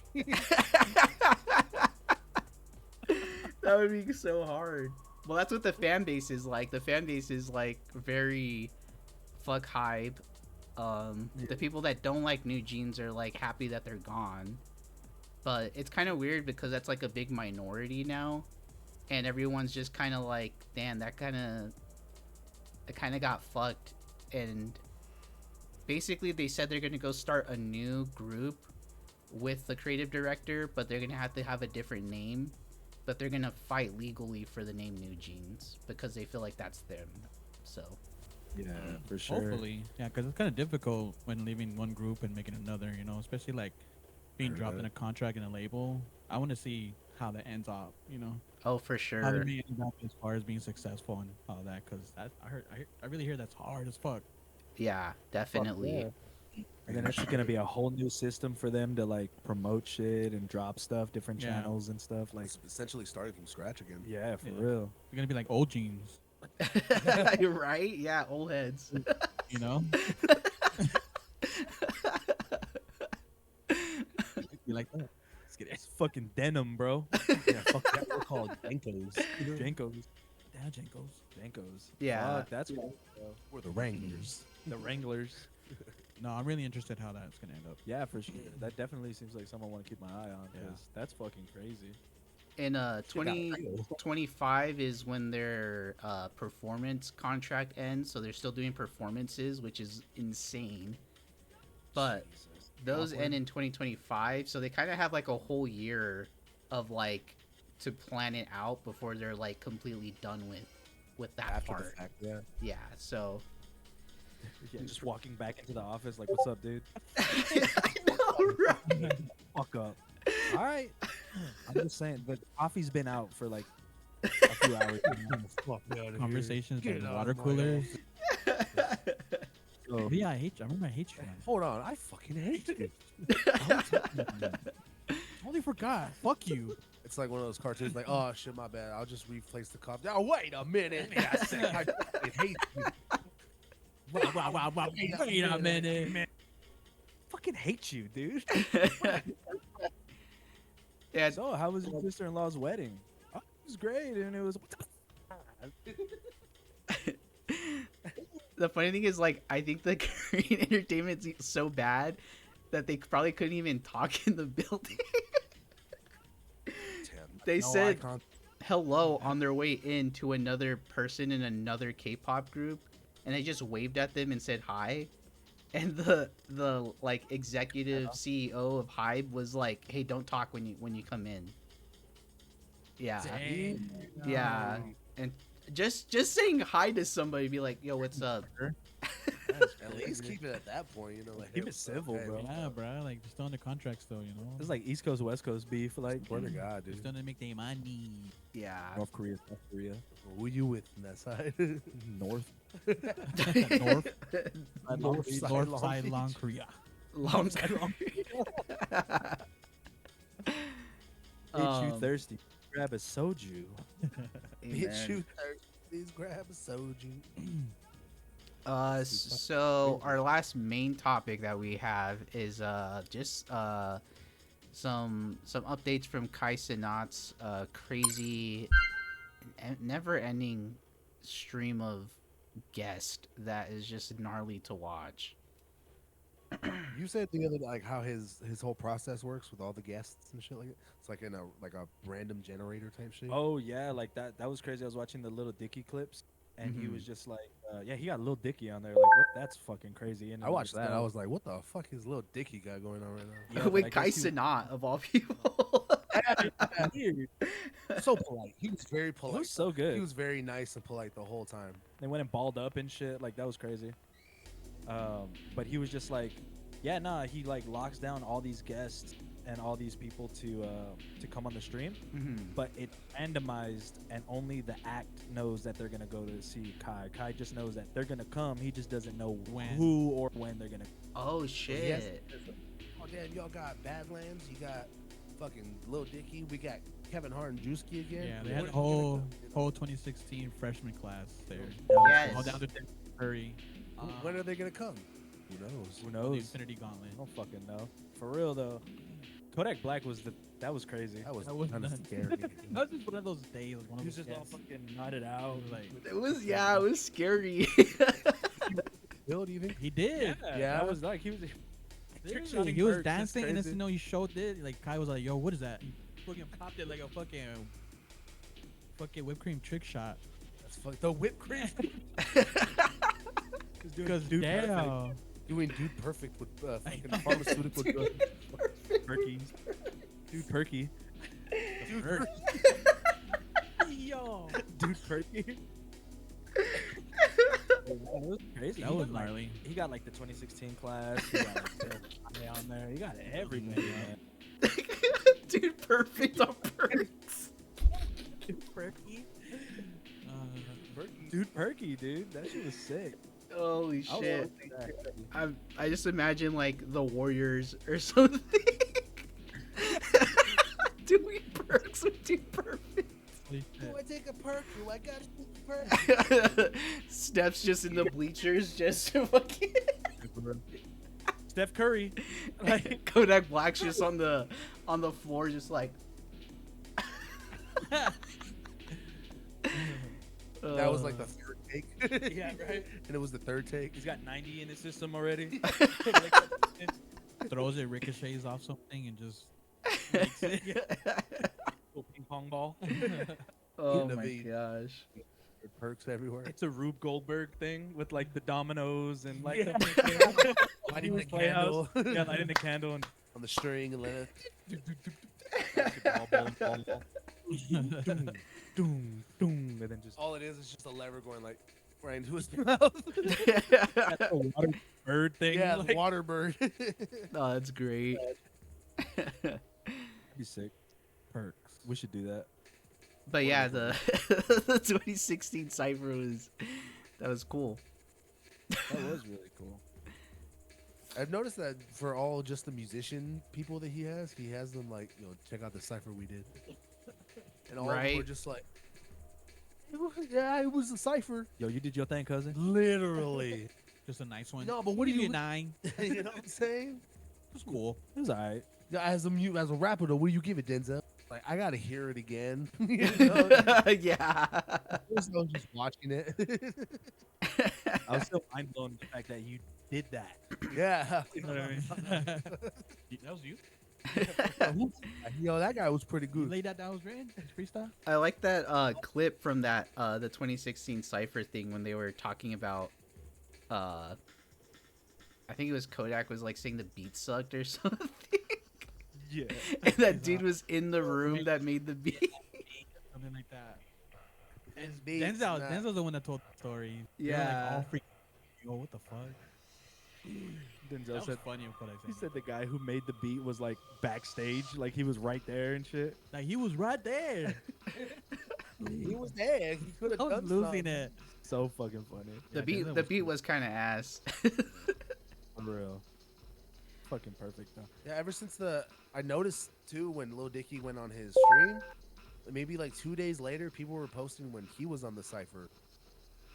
that would be so hard. Well, that's what the fan base is like. The fan base is like very fuck hype. The people that don't like NewJeans are like happy that they're gone. But it's kind of weird because that's like a big minority now, and everyone's just kind of like, damn, that kind of got fucked. And basically, they said they're gonna go start a new group with the creative director, but they're gonna have a different name. But they're gonna fight legally for the name NewJeans because they feel like that's them. So Yeah, for sure. Hopefully, yeah, because it's kind of difficult when leaving one group and making another. You know, especially like being dropped in a contract in a label. I want to see how that ends up. You know. Oh, for How they sure. made it as far as being successful and all that. Because I really hear that's hard as fuck. Yeah, Fuck definitely. yeah. And then it's just gonna be a whole new system for them to like promote shit and drop stuff, different Yeah. channels and stuff. Like, It's essentially starting from scratch again. yeah, for Yeah. real. They're gonna be like old jeans, Right? Yeah, old heads. you know. Be like that. Let's get it. It's fucking denim, bro. Yeah, fuck that. We're called Jenkos. Jenkos. Down Jenkos. Jenkos. Yeah. Fuck, that's cool. bro. We're the Wranglers. The Wranglers. No, I'm really interested how that's gonna end up. Yeah, for sure. That definitely seems like someone I want to keep my eye on because Yeah. that's fucking crazy. And Shit got real. 2025 is when their performance contract ends, so they're still doing performances, which is insane. But Jesus. those Awkward. end in 2025, so they kind of have like a whole year of like to plan it out before they're like completely done with that After the part. fact, yeah. Yeah, so Yeah, just walking back into the office like, "What's up, dude? I know, right? Fuck up." All right. I'm just saying, the coffee's been out for like a few hours. Fuck me out of here. Conversations Get by out water of my coolers. office. So, Yeah, I hate you. I remember I hate you. Man. Hold on, I fucking hate you. Totally forgot. Fuck you. It's like one of those cartoons, like, oh shit, my bad. I'll just replace the coffee. Oh, wait a minute. I said I fucking hate you. Wow. Wait a minute. fucking hate you, dude. Yeah, So, how was your sister-in-law's wedding? Oh, it was great, and it was. the funny thing is, like, I think the Korean entertainment's so bad that they probably couldn't even talk in the building. They No said eye contact. hello on their way in to another person in another K-pop group, and they just waved at them and said hi. And the like executive CEO of Hybe was like, "Hey, don't talk when you come in." Yeah, Dang. yeah, and just saying hi to somebody, be like, "Yo, what's up?" At least keep it at that point, you know. Like, Keep hey, it what's up, civil, hey, bro. what's Yeah, up? bro. Like just on the contract still, you know. It's like East Coast, West Coast beef, like Swear to God, Just dude. don't make their money. Yeah. North Korea, South Korea, Who you with on that side? North. North, North side, North Long side, Beach. Long Korea. Long Bitch, you thirsty? Grab a soju. Bitch, you thirsty? Please grab a soju. So our last main topic that we have is just some updates from Kai Cenat's crazy, never-ending stream of guest that is just gnarly to watch. You said the other like how his whole process works with all the guests and shit like that. It's like in a random generator type shit. Oh yeah, like that. That was crazy. I was watching the Little Dicky clips, and he was just like, yeah, he got Lil Dicky on there. Like, what? That's fucking crazy. And I watched that. I was like, what the fuck is little Dicky got going on right now? Yeah, but I With Kai guess he- Cenat of all people. weird. So polite. He was very It polite. was so good. He was very nice and polite the whole time. They went and balled up and shit. Like that was crazy. But he was just like, yeah, nah. He like locks down all these guests and all these people to come on the stream. But it randomized, and only the act knows that they're gonna go to see Kai. Kai just knows that they're gonna come. He just doesn't know When. who or when they're gonna. Oh shit! Oh damn, y'all got Badlands. You got fucking Lil Dicky. We got Kevin Hart and Drewski again. Yeah, they When had are the gonna whole come, you know? whole 2016 freshman class there. Yes. All down to Tim Curry. When are they gonna come? Who knows? Who The knows? Infinity Gauntlet. I don't fucking know. For real though, Kodak Black was that was crazy. That was That was kind of nuts. scary. That was just one of those days. Like one He of was those just all guests. fucking nodded out. Like It was scary. Bill, do you think? he did. Yeah. that was like he was. Seriously, he was dancing, and then you know he showed it. Like Kai was like, "Yo, what is that?" He fucking popped it like a fucking whipped cream trick shot. That's fuck. The whipped cream. Because Dude damn, Doing Dude Perfect with fucking pharmaceutical drugs. Perky. Dude Perky. hurt. Yo, Dude Perky. That was crazy. that He was got, like, gnarly. He got like the 2016 class. He got like on there. He got everything. Man. Dude, perfect on purpose. Dude, perky, dude. That shit was sick. Holy I was shit! like that. I just imagine like the Warriors or something doing perks with Dude Perfect. Holy Do shit. I take a perk? Do I gotta take a perk? Steph's just in the bleachers, just fucking. Steph Curry. Like, Kodak Black's just on the floor, just like. That was like the third take. Yeah, right. And it was the third take. he's got 90 in his system already. Throws it, ricochets off something, and just makes it. Little ping pong ball. Oh the my beat. gosh. Perks everywhere. It's a Rube Goldberg thing with like the dominoes and like Lighting the Playhouse. candle Yeah, lighting the candle and on the string and let it. doom, doom, and then just All it is just a lever going like right into his mouth. a water bird thing. Yeah, like, the water bird. Oh, that's great. that'd be sick. Perks. We should do that. But yeah, the 2016 cipher was cool. That was really cool. I've noticed that for all just the musician people that he has them like, check out the cipher we did. And all of them Right. were just like, yeah, it was a cipher. Yo, you did your thing, cousin. Literally. Just a nice one. No, but what do Give you 9? you know what I'm saying? It's cool. It was alright. Yeah, as a rapper though, what do you give it, Denzel? Like, I gotta hear it again. You know? Yeah. I was just watching it. I was still mind blown at the fact that you did that. Yeah. You know what I mean? That was you. Yo, that guy was pretty You good. laid that down, was written. It's freestyle. I like that clip from that the 2016 cipher thing when they were talking about I think it was Kodak was like saying the beat sucked or something. Yeah. And that dude was in the room that made the beat. Something like that. His And beats, Denzel's the one that told the story. They were, Yeah. Like, all freak. Yo, what the fuck? Denzel That was said funny of what I he said. said the guy who made the beat was like backstage, like he was right there and shit. Like he was right there. he was there. He could have I was done losing something. it. So fucking funny. The Yeah, beat Denzel the was beat cool. was kind of ass. For real. Fucking perfect though. Yeah, ever since I noticed too when Lil Dicky went on his stream, maybe like 2 days later, people were posting when he was on the cipher,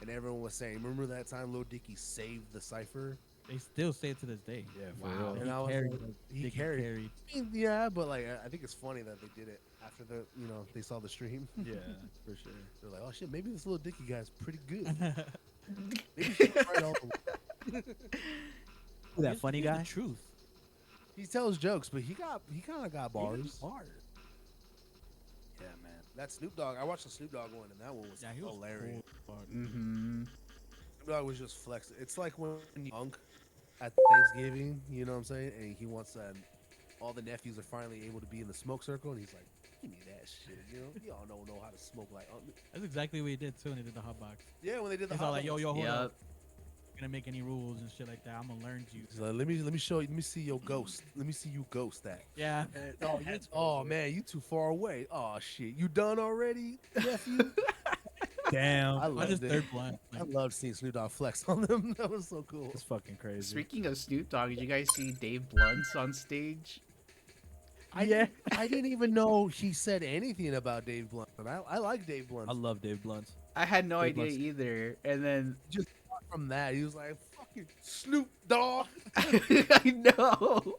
and everyone was saying, "Remember that time Lil Dicky saved the cipher?" They still say it to this day. Yeah, for Wow. real. And I was Carried like, it. he Dicky carried. I mean, yeah, but like I think it's funny that they did it after they saw the stream. Yeah, for sure. They're like, "Oh shit, maybe this Lil Dicky guy's pretty good." Maybe he should try it all the way. Who, that funny He's guy? The truth. He tells jokes, but he kind of got bars. Bars. Yeah, man. That Snoop Dogg, I watched the Snoop Dogg one, and that one was Yeah, he was hilarious. cool. Fuck. Mm-hmm. Snoop Dogg was just flexing. It's like when you Unk at Thanksgiving, you know what I'm saying? And he wants all the nephews are finally able to be in the smoke circle, and he's like, "Give me that shit." Y'all don't know how to smoke like Unk. That's exactly what he did too when he did the hot box. Yeah, when they did the He's all hot like, yo, dogs. hold Yep. up. Gonna make any rules and shit like that. I'm gonna learn you. He's like, let me show you. Let me see your ghost. Let me see you ghost that. Yeah. Oh man, you too far away. Oh shit, you done already, nephew? Damn. I I loved just it. third blunt. I Like, loved seeing Snoop Dogg flex on them. That was so cool. It's fucking crazy. Speaking of Snoop Dogg, did you guys see Dave Blunt's on stage? I didn't even know he said anything about Dave Blunt, but I like Dave Blunt. I love Dave Blunt. I had no Dave idea Blunt's- either. And then From that, he was like, "Fucking Snoop Dogg." I know.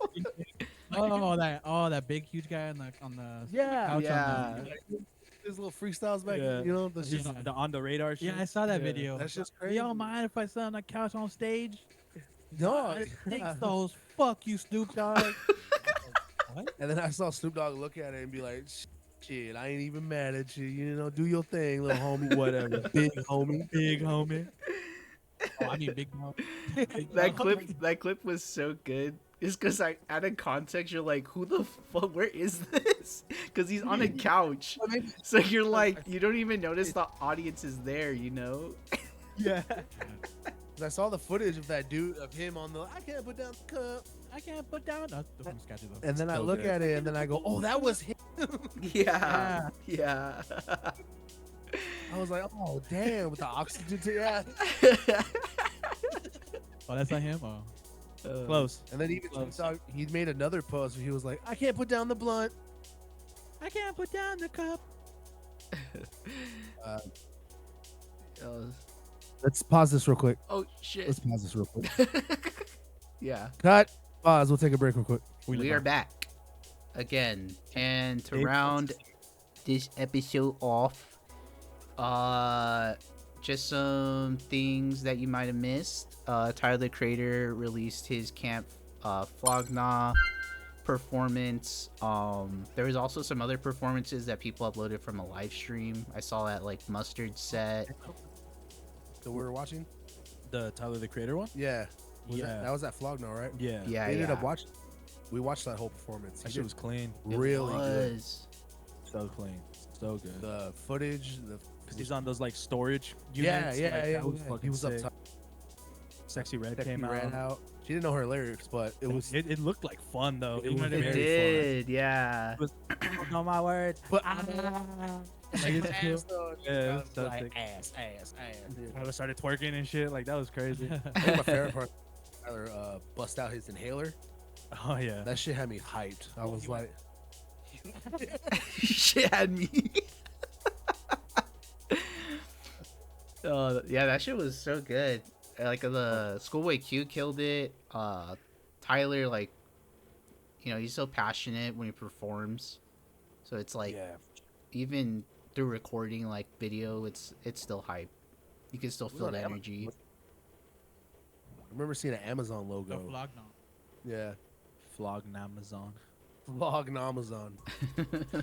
oh that big huge guy on the Yeah, couch Yeah. on the, his little freestyles back. Yeah. You know, that's Just just the on the radar shit. yeah, I saw that Yeah. video. that's just Hey, crazy. y'all mind if I sit on the couch on stage? No. Thanks those. Fuck you, Snoop Dogg. What? And then I saw Snoop Dogg look at it and be like, "Shit, I ain't even mad at you. You know, do your thing, little homie. Whatever, big homie." Big homie. Oh, I mean, big mouth. That clip was so good. It's because out of context, you're like, who the fuck? Where is this? Because he's on a couch, so you're like, you don't even notice the audience is there. You know? Yeah. 'Cause I saw the footage of that dude, of him on the, "I can't put down the cup." I can't put down. That's the from Sketchy though. And then I So look good. at it and then I go, "Oh, that was him." Yeah. Yeah. I was like, oh damn, with the oxygen to yeah. Oh, that's not him. Oh, Close. And then even Close. he made another post where he was like, I can't put down the blunt. I can't put down the cup. Uh, Uh, let's pause this real quick. oh shit. Let's pause this real quick. Yeah. Cut. Pause. We'll take a break real quick. We are back again, and to Hey, round this episode off, just some things that you might have missed. Tyler the Creator released his Camp Flogna performance. There was also some other performances that people uploaded from a live stream. I saw that like Mustard set. So we were watching. The Tyler the Creator one? Yeah. Yeah. That was that Flogno, right? Yeah. Yeah, We ended yeah. up watching. We watched that whole performance. That He shit did was clean. really good. was. So clean. So good. The footage, Because he's on those like storage yeah, units. yeah, like, yeah. That was He fucking was up sick. top. Sexy Red Becky came ran out. out. She didn't know her lyrics, but it was. It looked like fun though. It It was was It very did, yeah. fun. Know my words. But Like, it's cool. Yeah, it was so sick. ass. I started twerking and shit. Like that was crazy. I think my favorite part, Tyler bust out his inhaler. Oh yeah. That shit had me hyped. I was like, Shit had me. Yeah, that shit was so good. Like the Schoolboy Q killed it. Tyler, like, you know, he's so passionate when he performs. So it's like, yeah. even through recording like video, it's still hype. You can still feel on the Am- energy. I remember seeing an Amazon The logo. vlog now. Yeah, Vlog on Amazon. vlog on Amazon.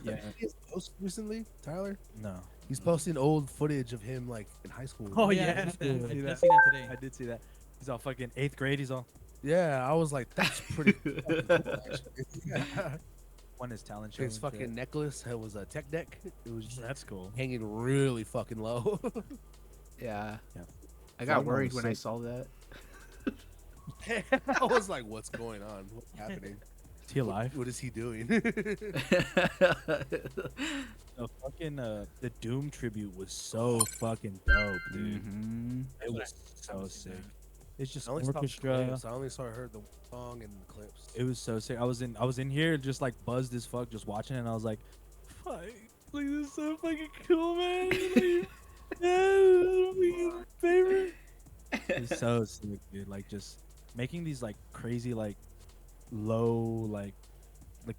Yeah. He has posted recently, Tyler. No. He's posting old footage of him like in high school. Oh, I yeah. just I I see that. just seen that today. I did see that. He's all fucking 8th grade. He's all Yeah, I was like, that's pretty. Cool, actually. won his talent show. His and fucking shit. necklace it was a tech deck. It was just That's cool. hanging really fucking low. Yeah. Yeah. I got Flogna worried was when I sick. saw that. I was like, what's going on? What's happening? Is he alive? What is he doing? The fucking the Doom tribute was so fucking dope, dude. Mhm. It was so sick. It's just I only saw the orchestra. clips. I only heard the song and the clips. It was so sick. I was in here just like buzzed as fuck, just watching it, and I was like, "Fuck, like this is so fucking cool, man!" Like, yeah, this is my favorite. It's so sick, dude. Like just making these like crazy like low like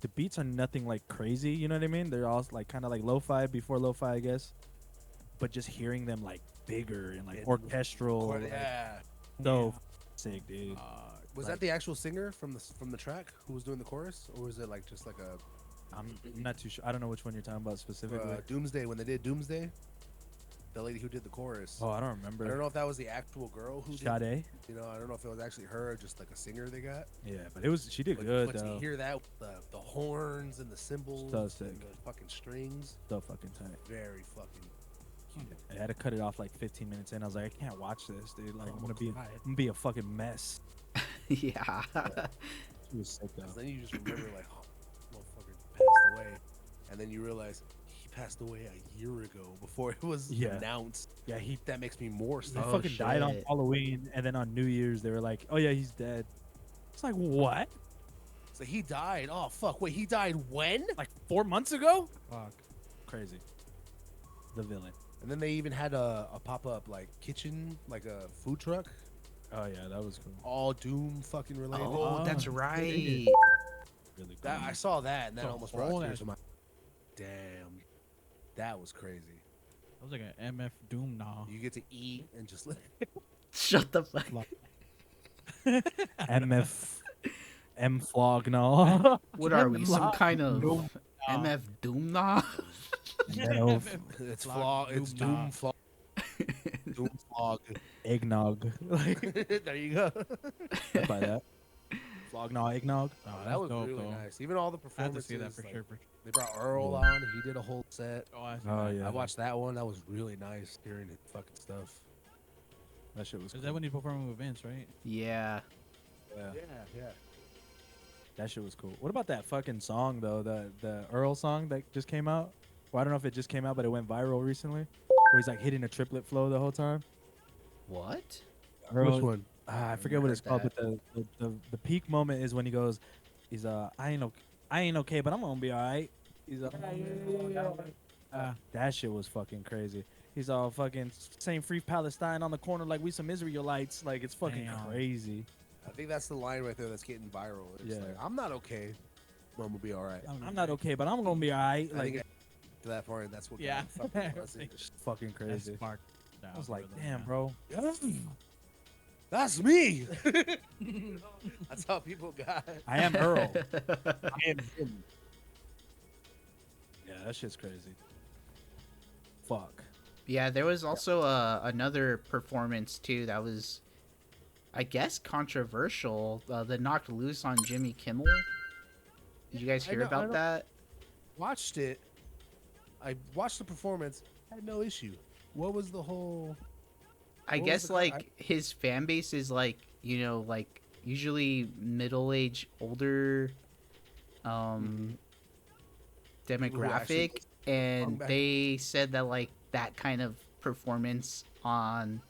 the beats are nothing like crazy. You know what I mean? They're all like kind of like lo-fi before lo-fi, I guess. But just hearing them like bigger and like Yeah, orchestral, like, Yeah. so sick, dude. Was Like- that the actual singer from the track who was doing the chorus, or was it like just like a I'm not too sure. I don't know which one you're talking about specifically. Doomsday when they did Doomsday? The lady who did the chorus. Oh, I don't I remember. don't know if that was the actual girl who did. Sade? You know, I don't know if it was actually her or just like a singer they got. Yeah, but it was. She did But, good but though. to hear that with the horns and the cymbals So and sick. the fucking strings, So fucking tight. very fucking cute. I had to cut it off like 15 minutes in. I was like, I can't watch this, dude. Like, I'm gonna be God. a fucking mess. Yeah. It was sick though. 'Cause then you just remember like, oh, motherfucker passed away, and then you realize he passed away a year ago before it was Yeah. announced. Yeah, he That makes me more he sad. Oh, fucking died on shit. Halloween, and then on New Year's they were like, oh yeah, he's dead. It's like what? So he died. Oh fuck! Wait, he died when? Like 4 months ago? Fuck, crazy. The villain. And then they even had a pop up like kitchen, like a food truck, Oh yeah, that was cool. all Doom fucking related. Oh, that's Oh, right. really cool. That I saw that, and that The almost whole brought tears ass- to my. Damn, that was crazy. That was like an MF Doom now. You get to eat and just Shut the fuck. MF M Flog no. What are we? Some kind of Doom. MF Doom nah? No. it's Flog, flog. It's Doom, nah. Doom flog. Doom flog. Eggnog. There you go. I'd buy that. Flog no eggnog. Oh, that that's was dope, really though. nice. Even all the I had to performances. see that for like, sure. They brought Earl Yeah. on. He did a whole set. Oh, I see Oh that. yeah. I watched that one. That was really nice hearing it fucking stuff. that shit was Is cool. that when you performing with Vince, right? Yeah. Yeah. Yeah. That shit was cool. What about that fucking song though? The Earl song that just came out? Well, I don't know if it just came out, but it went viral recently. where he's like hitting a triplet flow the whole time. What? Which one? I I've forget never what it's heard called, that. but the peak moment is when he goes, he's I ain't okay, but I'm gonna be alright. He's that shit was fucking crazy. He's all fucking saying free Palestine on the corner like we some Israelites. Like it's fucking Damn. crazy. I think that's the line right there that's getting viral. It's Yeah. like, I'm not okay, but I'm gonna be all right. I'm not okay, but I'm gonna be alright. I think Like to that part, that's what. Yeah. got me fucking buzzing. it's fucking crazy. Smart. I was like, damn, bro. That's me. That's how people got. I am Earl. I am him. Yeah, that shit's crazy. Fuck. Yeah, there was also another performance too that was, I guess, controversial. The knocked loose on Jimmy Kimmel. Did you guys I hear know- I about know. that? Watched it. I watched the performance. Had no issue. What was the whole? I What was guess the like his fan base is like, you know, like usually middle age, older demographic, was and back. they said that like that kind of performance on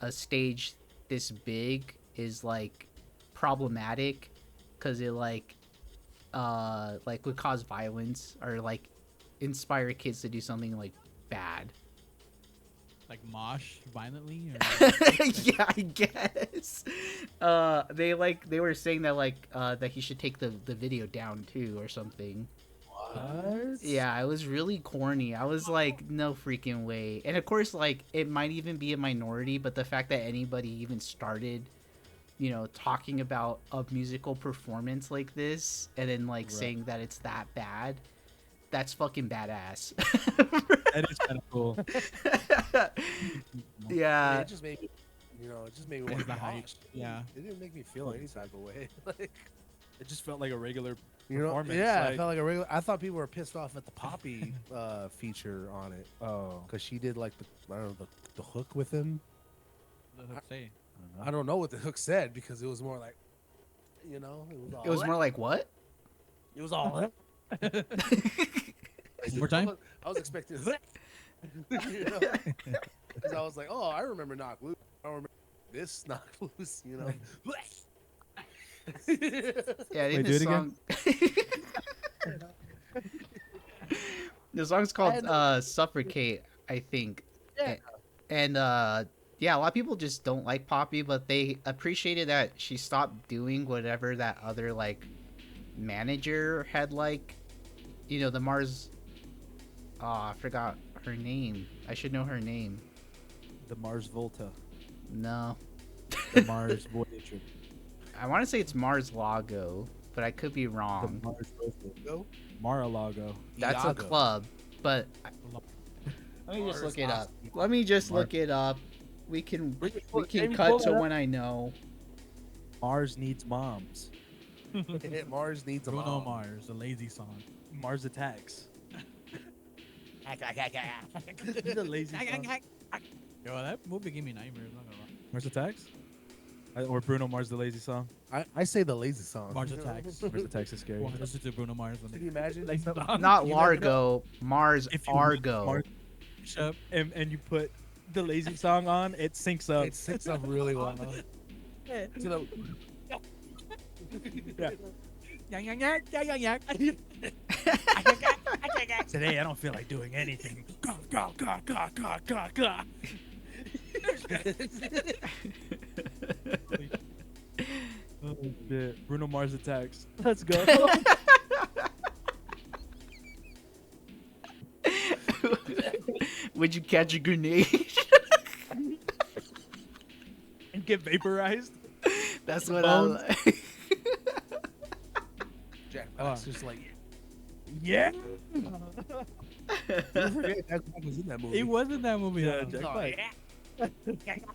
a stage this big is like problematic because it like would cause violence or like inspire kids to do something like bad. Like mosh violently. Or... Yeah, I guess. They were saying that like that he should take the video down too or something. What? Yeah, it was really corny. I was like, no freaking way. And of course, like it might even be a minority, but the fact that anybody even started, you know, talking about a musical performance like this and then like saying that it's that bad, that's fucking badass. That is kind of cool. Yeah. It just made me, it just made me want the to hype. watch. Yeah. It didn't make me feel any type of way. Like, It just felt like a regular you know, performance. yeah, like, it felt like a regular. I thought people were pissed off at the Poppy feature on it oh, because she did like I don't know the hook with him. What does it say? I don't know what the hook said because it was more like, it was all. It was more like what? It was all. One more time? I was expecting that. Because I was like, oh, I remember Knock Loose. I don't remember this Knock Loose. Yeah, I think Wait, do this it again? song. The song's called "Suffocate," I think. Yeah. And yeah, a lot of people just don't like Poppy, but they appreciated that she stopped doing whatever that other like manager had like, you know, the Mars. Oh, I forgot her name. I should know her name. the Mars Volta, No, the Mars Voyager, I want to say it's Mars Lago, but I could be the wrong. Mars Volta, Go. Mar-a-Lago. That's a Iago. club, but let me just Mars look it up. Oscar. Let me just Mars- look it up. We can Maybe cut pull to that up. when I know. Mars needs moms. Mars needs a Bruno mom. Mars, the lazy song. Mars attacks. The lazy song. Yo, that movie gave me nightmares. Not gonna lie. Mars attacks. Or Bruno Mars, the lazy song. I say the lazy song. Mars attacks. Mars attacks is scary. Well, listen to Bruno Mars. Can you imagine? Not You Largo, Mars If you Argo. Mars- Up. and you put the lazy song on, it syncs up. It sits up really well. To the- Today I don't feel like doing anything. Go, go, go, go, go, go, go. Oh shit. Bruno Mars attacks. Let's go. Would you catch a grenade? And get vaporized. That's what Bones. I like. Jack Black's just like, Yeah. don't forget Jack Black was in that movie. He was in that movie. Yeah, though. Jack Oh, Black.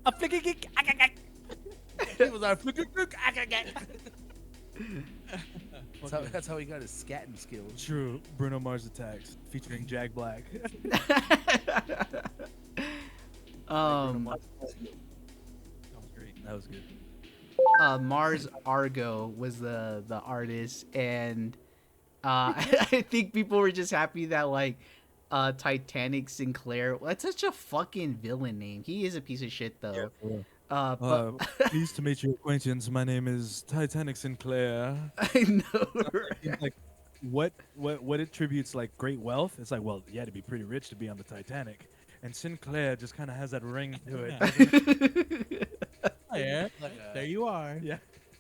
A flicky kick. He was our that's how he got his scatting skills. True. Bruno Mars attacks featuring Jack Black. um, That was great. That was good. Mars Argo was the artist, and I think people were just happy that like Titanic Sinclair. That's such a fucking villain name. He is a piece of shit though. But Pleased to meet your acquaintance. My name is Titanic Sinclair. I know. It's like what attributes like great wealth? It's like, well, you had to be pretty rich to be on the Titanic. And Sinclair just kind of has that ring to it. Right? Oh, yeah, Like, there you are. Yeah.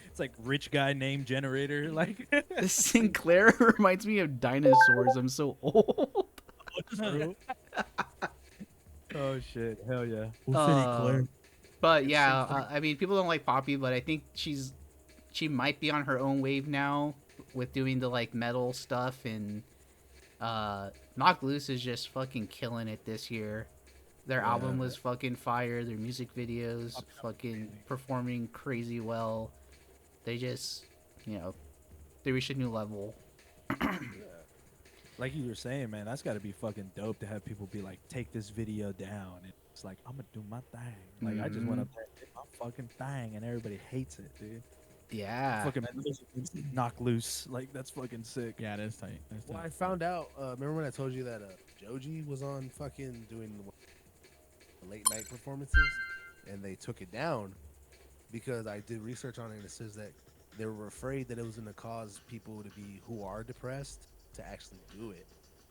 It's like rich guy name generator. Like, Sinclair reminds me of dinosaurs. I'm so old. oh shit, hell yeah. But yeah, I mean, people don't like Poppy, but I think she might be on her own wave now with doing the like metal stuff, and Knocked Loose is just fucking killing it this year. Their album was fucking fire. Their music videos fucking performing crazy well. They just, they reached a new level. Like you were saying, man, that's got to be fucking dope to have people be like, take this video down. And it's like, I'm gonna do my thing. Like, I just went up there and did my fucking thing, and everybody hates it, dude. Yeah. Fucking knock loose. Like, that's fucking sick. Yeah, that's tight. That's Well, tight. I found out. Remember when I told you that Joji was on fucking doing the late night performances, and they took it down because I did research on it, and it says that they were afraid that it was going to cause people to be who are depressed to actually do it.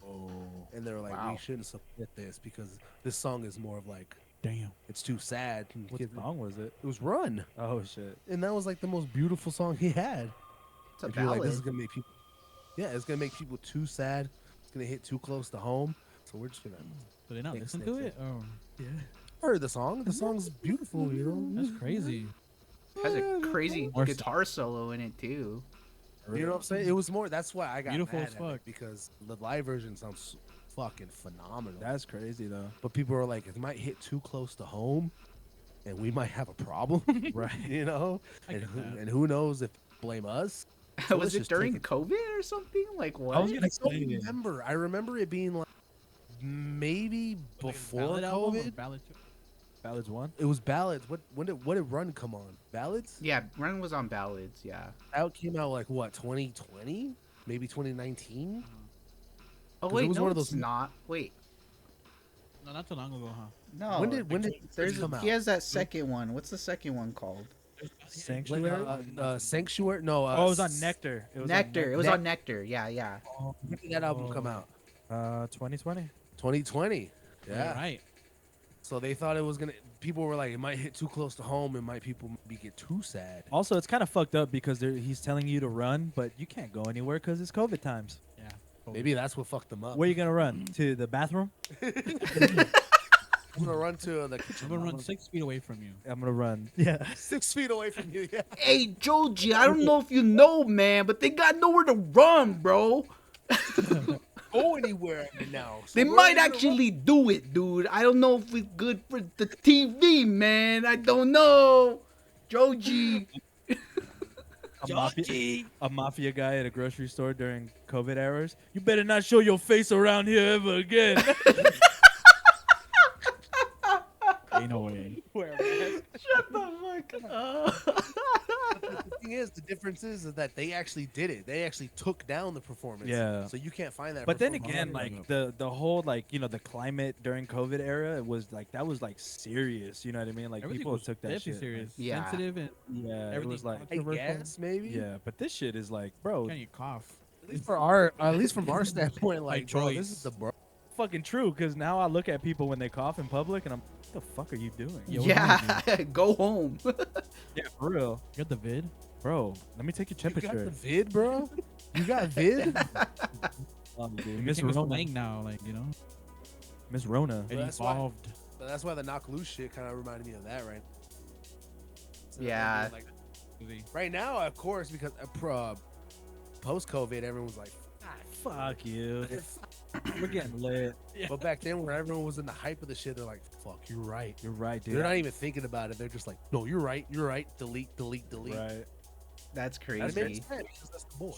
Oh, And they were like, Wow. we shouldn't support this because this song is more of like, Damn. it's too sad. And what kids- song was it? It was Run, Oh shit. and that was like the most beautiful song he had. It's a And people were like, this is ballad. gonna make people, yeah, it's gonna make people too sad. It's gonna hit too close to home. So we're just gonna. So they not Thanks, listen to thanks, it? Oh, Yeah. I heard the song. The song's beautiful, you know. that's crazy. Has a crazy Or- guitar solo in it too. You know what I'm saying? It was more. That's why I got Beautiful mad as at it, fuck. because the live version sounds fucking phenomenal. That's crazy though. But people are like, it might hit too close to home, and we might have a problem. Right. You know. I get that. And who knows if blame us? So Was let's it just during take COVID or something? Like what? I was I gonna don't say, remember. I remember it being like maybe before Ballad album or COVID. ballad too? Ballads one. It was ballads. What did Run come on? Ballads? Yeah, Run was on ballads. Yeah. That came out like what, 2020? Maybe 2019? Oh 'Cause it wait, was no, one of it's those- not. Wait, No, not too long ago, huh? no. When did There's it come out? he has that second one. What's the second one called? Sanctuary. Sanctuary? No. Oh, it was on Nectar. It was Nectar. It was Nec- on Nectar. Yeah, yeah. When did that album come out? 2020. 2020. Yeah. All right. So they thought it was gonna. People were like, it might hit too close to home. It might people maybe get too sad. Also, it's kind of fucked up because he's telling you to run, but you can't go anywhere because it's COVID times. Yeah. Maybe that's what fucked them up. Where you gonna run? To the bathroom? I'm gonna run to the kitchen. I'm gonna run 6 feet away from you. I'm gonna run. Yeah. 6 feet away from you. Yeah. Hey, Joji, I don't know if you know, man, but they got nowhere to run, bro. Go anywhere now. So They where might are you gonna actually do it, dude. I don't know if it's good for the TV, man. I don't know. Joji. A mafia guy at a grocery store during COVID hours. You better not show your face around here ever again. Ain't no way. Shut the fuck up. The thing is, the difference is that they actually did it. They actually took down the performance. Yeah. So you can't find that. But then performance again, online. like the whole like the climate during COVID era, it was like that was like serious. You know what I mean? Like Everything people was took that definitely shit. serious. Yeah. Sensitive and Yeah, it everything was like I controversial. guess maybe. yeah, but this shit is like, bro, Can you cough? At least from our standpoint, like, bro, this choice. is the bro. fucking true. Because now I look at people when they cough in public, and I'm, what the fuck are you doing? Yeah, what do you Yeah, go home. Yeah, for real, You got the vid? bro. Let me take your You got temperature. the vid, bro. You got vid. Dude. Miss Miss Rona. slang now, like Miss Rona. it that's why- evolved. But that's why the knock loose shit kind of reminded me of that, right? So Yeah. Like, right now, of course, because post COVID, everyone's like, Fuck you. We're getting lit. but back then, when everyone was in the hype of the shit, they're like, fuck, you're right. You're right, dude. They're not even thinking about it. They're just like, no, you're right. You're right. Delete, delete, delete. right. That's That crazy. makes sense because that's the boy.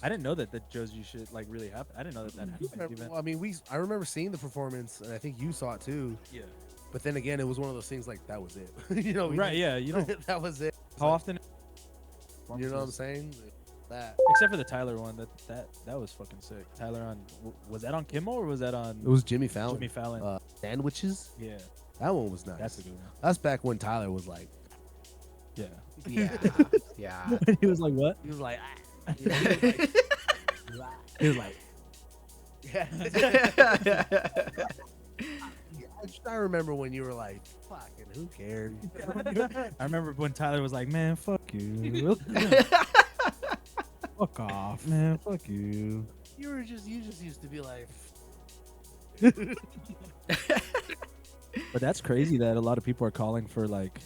I didn't know that Josie shit like really happened. I didn't know that happened. Even. Well, I mean, I remember seeing the performance, and I think you saw it too. Yeah. But then again, it was one of those things like that was it. You know, Right. Yeah. You know that was it. how often? You know what I'm saying? that. Except for the Tyler one, that was fucking sick. Tyler on was that on Kimmel or was that on It was Jimmy Fallon. Jimmy Fallon? Sandwiches. Yeah, That one was nice. that's a good one. That's back when Tyler was like, Yeah, Yeah, yeah. he was like, "What?" he was like, He was like, yeah. I remember when you were like, fucking, who cares? I remember when Tyler was like, "Man, fuck you, Fuck off. man, fuck you." You just used to be like, But that's crazy that a lot of people are calling for like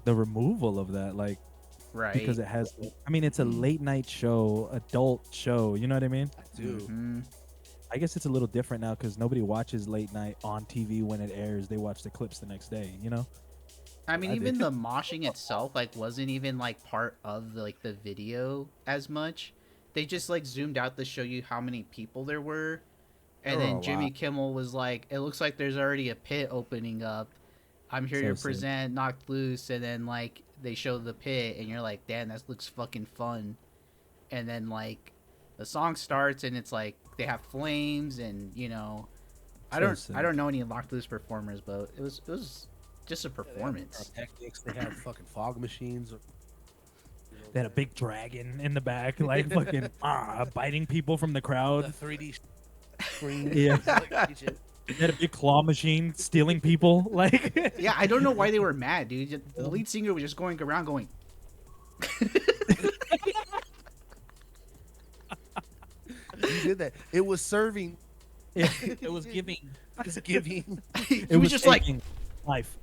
the removal of that, like Right. because it has. I mean, it's a late night show, adult show. You know what I mean? dude. Mhm. I guess it's a little different now because nobody watches late night on TV when it airs. They watch the clips the next day. You know? I mean, I even did. the moshing itself, like, wasn't even like part of the, like the video as much. They just like zoomed out to show you how many people there were, and There were then a Jimmy lot. Kimmel was like, "It looks like there's already a pit opening up. I'm here So to sick. present Knocked Loose," and then like they show the pit, and you're like, "Damn, that looks fucking fun." And then like the song starts, and it's like they have flames, and you know, I So don't know any Knocked Loose performers, but it was just a performance. Technics. They had fucking fog machines. They had a big dragon in the back, like fucking biting people from the The crowd. 3D screen. Yeah. Like, shit. They had a big claw machine stealing people. Like, Yeah, I don't know why they were mad, dude. The lead singer was just going around going. He did that. It was serving. It was giving. It's giving. He it was just like, taking life.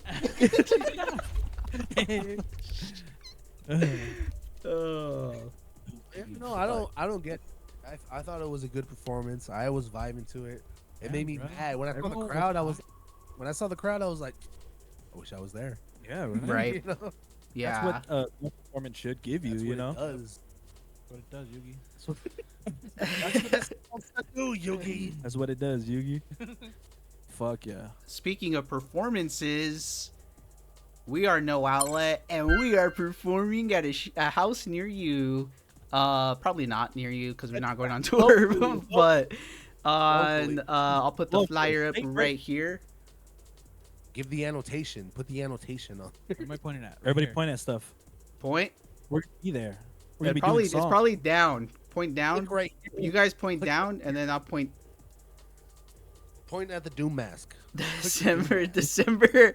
No, I don't get. I thought it was a good performance. I was vibing to it. It made me bro. mad when I saw the Everyone crowd. When I saw the crowd, I was like, I wish I was there. Yeah, right? You know? Yeah. That's what performance should give you. That's You what know. it does. What it does, Yugi. That's what it's supposed to do, Yugi. That's what it does, Yugi. Fuck yeah. Speaking of performances, we are No Outlet, and we are performing at a house near you. Probably not near you because we're not going on tour, but on I'll put the flyer up right here. Give the annotation. Put the annotation on. Where am I pointing at? Right Everybody here. point at stuff. Point. We're gonna be there. We're gonna It's be probably doing it's probably down. Point down. Look right here. You guys point down, and then I'll point. Point at the Doom mask. December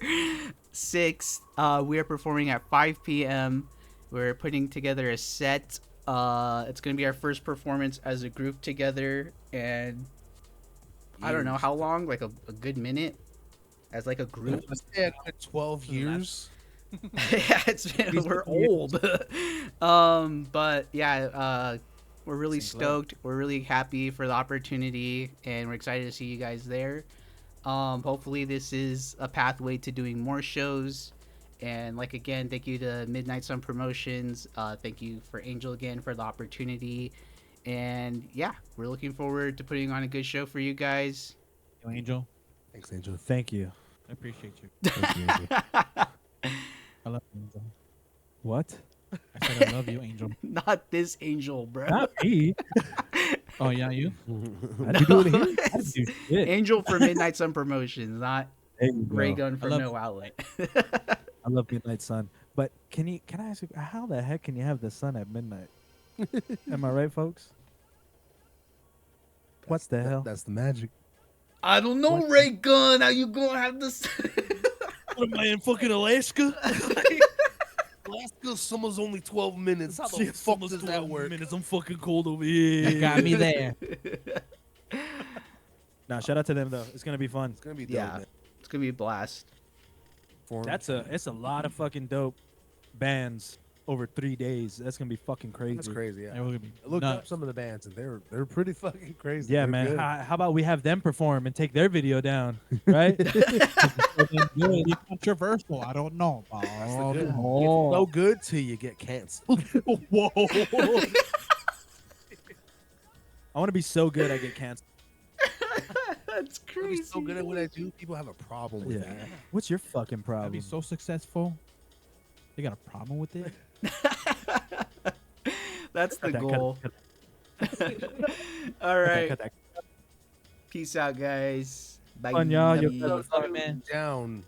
6th. We are performing at 5 p.m. We're putting together a set. It's gonna be our first performance as a group together, and I don't know how long, like a good minute, as like a group. I say a good 12 years. Yeah, we're old. But yeah, we're really Same club. stoked. We're really happy for the opportunity, and we're excited to see you guys there. Hopefully this is a pathway to doing more shows. And like again, thank you to Midnight Sun Promotions. Thank you for Angel again for the opportunity. And yeah, we're looking forward to putting on a good show for you guys. Yo, Angel, Thanks, Angel. Thank you. I appreciate you. Thank you, Angel. I love you, Angel. What? I said I love you, Angel. Not this Angel, bro. Not me. Oh yeah, you. I didn't do it here. I didn't do shit. Angel for Midnight Sun Promotions, not There you go. Raygun for love- No Outlet. I love Midnight Sun. But can I ask you, how the heck can you have the sun at midnight? Am I right, folks? What the hell? That's the magic. I don't know, Raygun. How you gonna have this? What am I in fucking Alaska? Alaska summer's only 12 minutes. How the fuck does that work? Minutes, I'm fucking cold over You here. got me there. Nah, shout out to them though. It's gonna be fun. It's gonna be dope, Yeah. man. It's gonna be a blast. It's a lot of fucking dope bands over 3 days. That's gonna be fucking crazy. That's crazy. Yeah. It was gonna be I looked up nuts. some of the bands and they're pretty fucking crazy. Yeah, They're man. good. How about we have them perform and take their video down, right? Really controversial. I don't know. Oh, good. no. It's no good till you get canceled. Whoa. I want to be so good I get canceled. That's I'm crazy. so good at what I do. People have a problem with Yeah. that. What's your fucking I'd problem? be so successful. They got a problem with it. That's the Cut that, cut goal. that, All cut that, right. cut that. Peace out, guys. Bye. Fun, y'all. Yo, Episode sorry, man. down.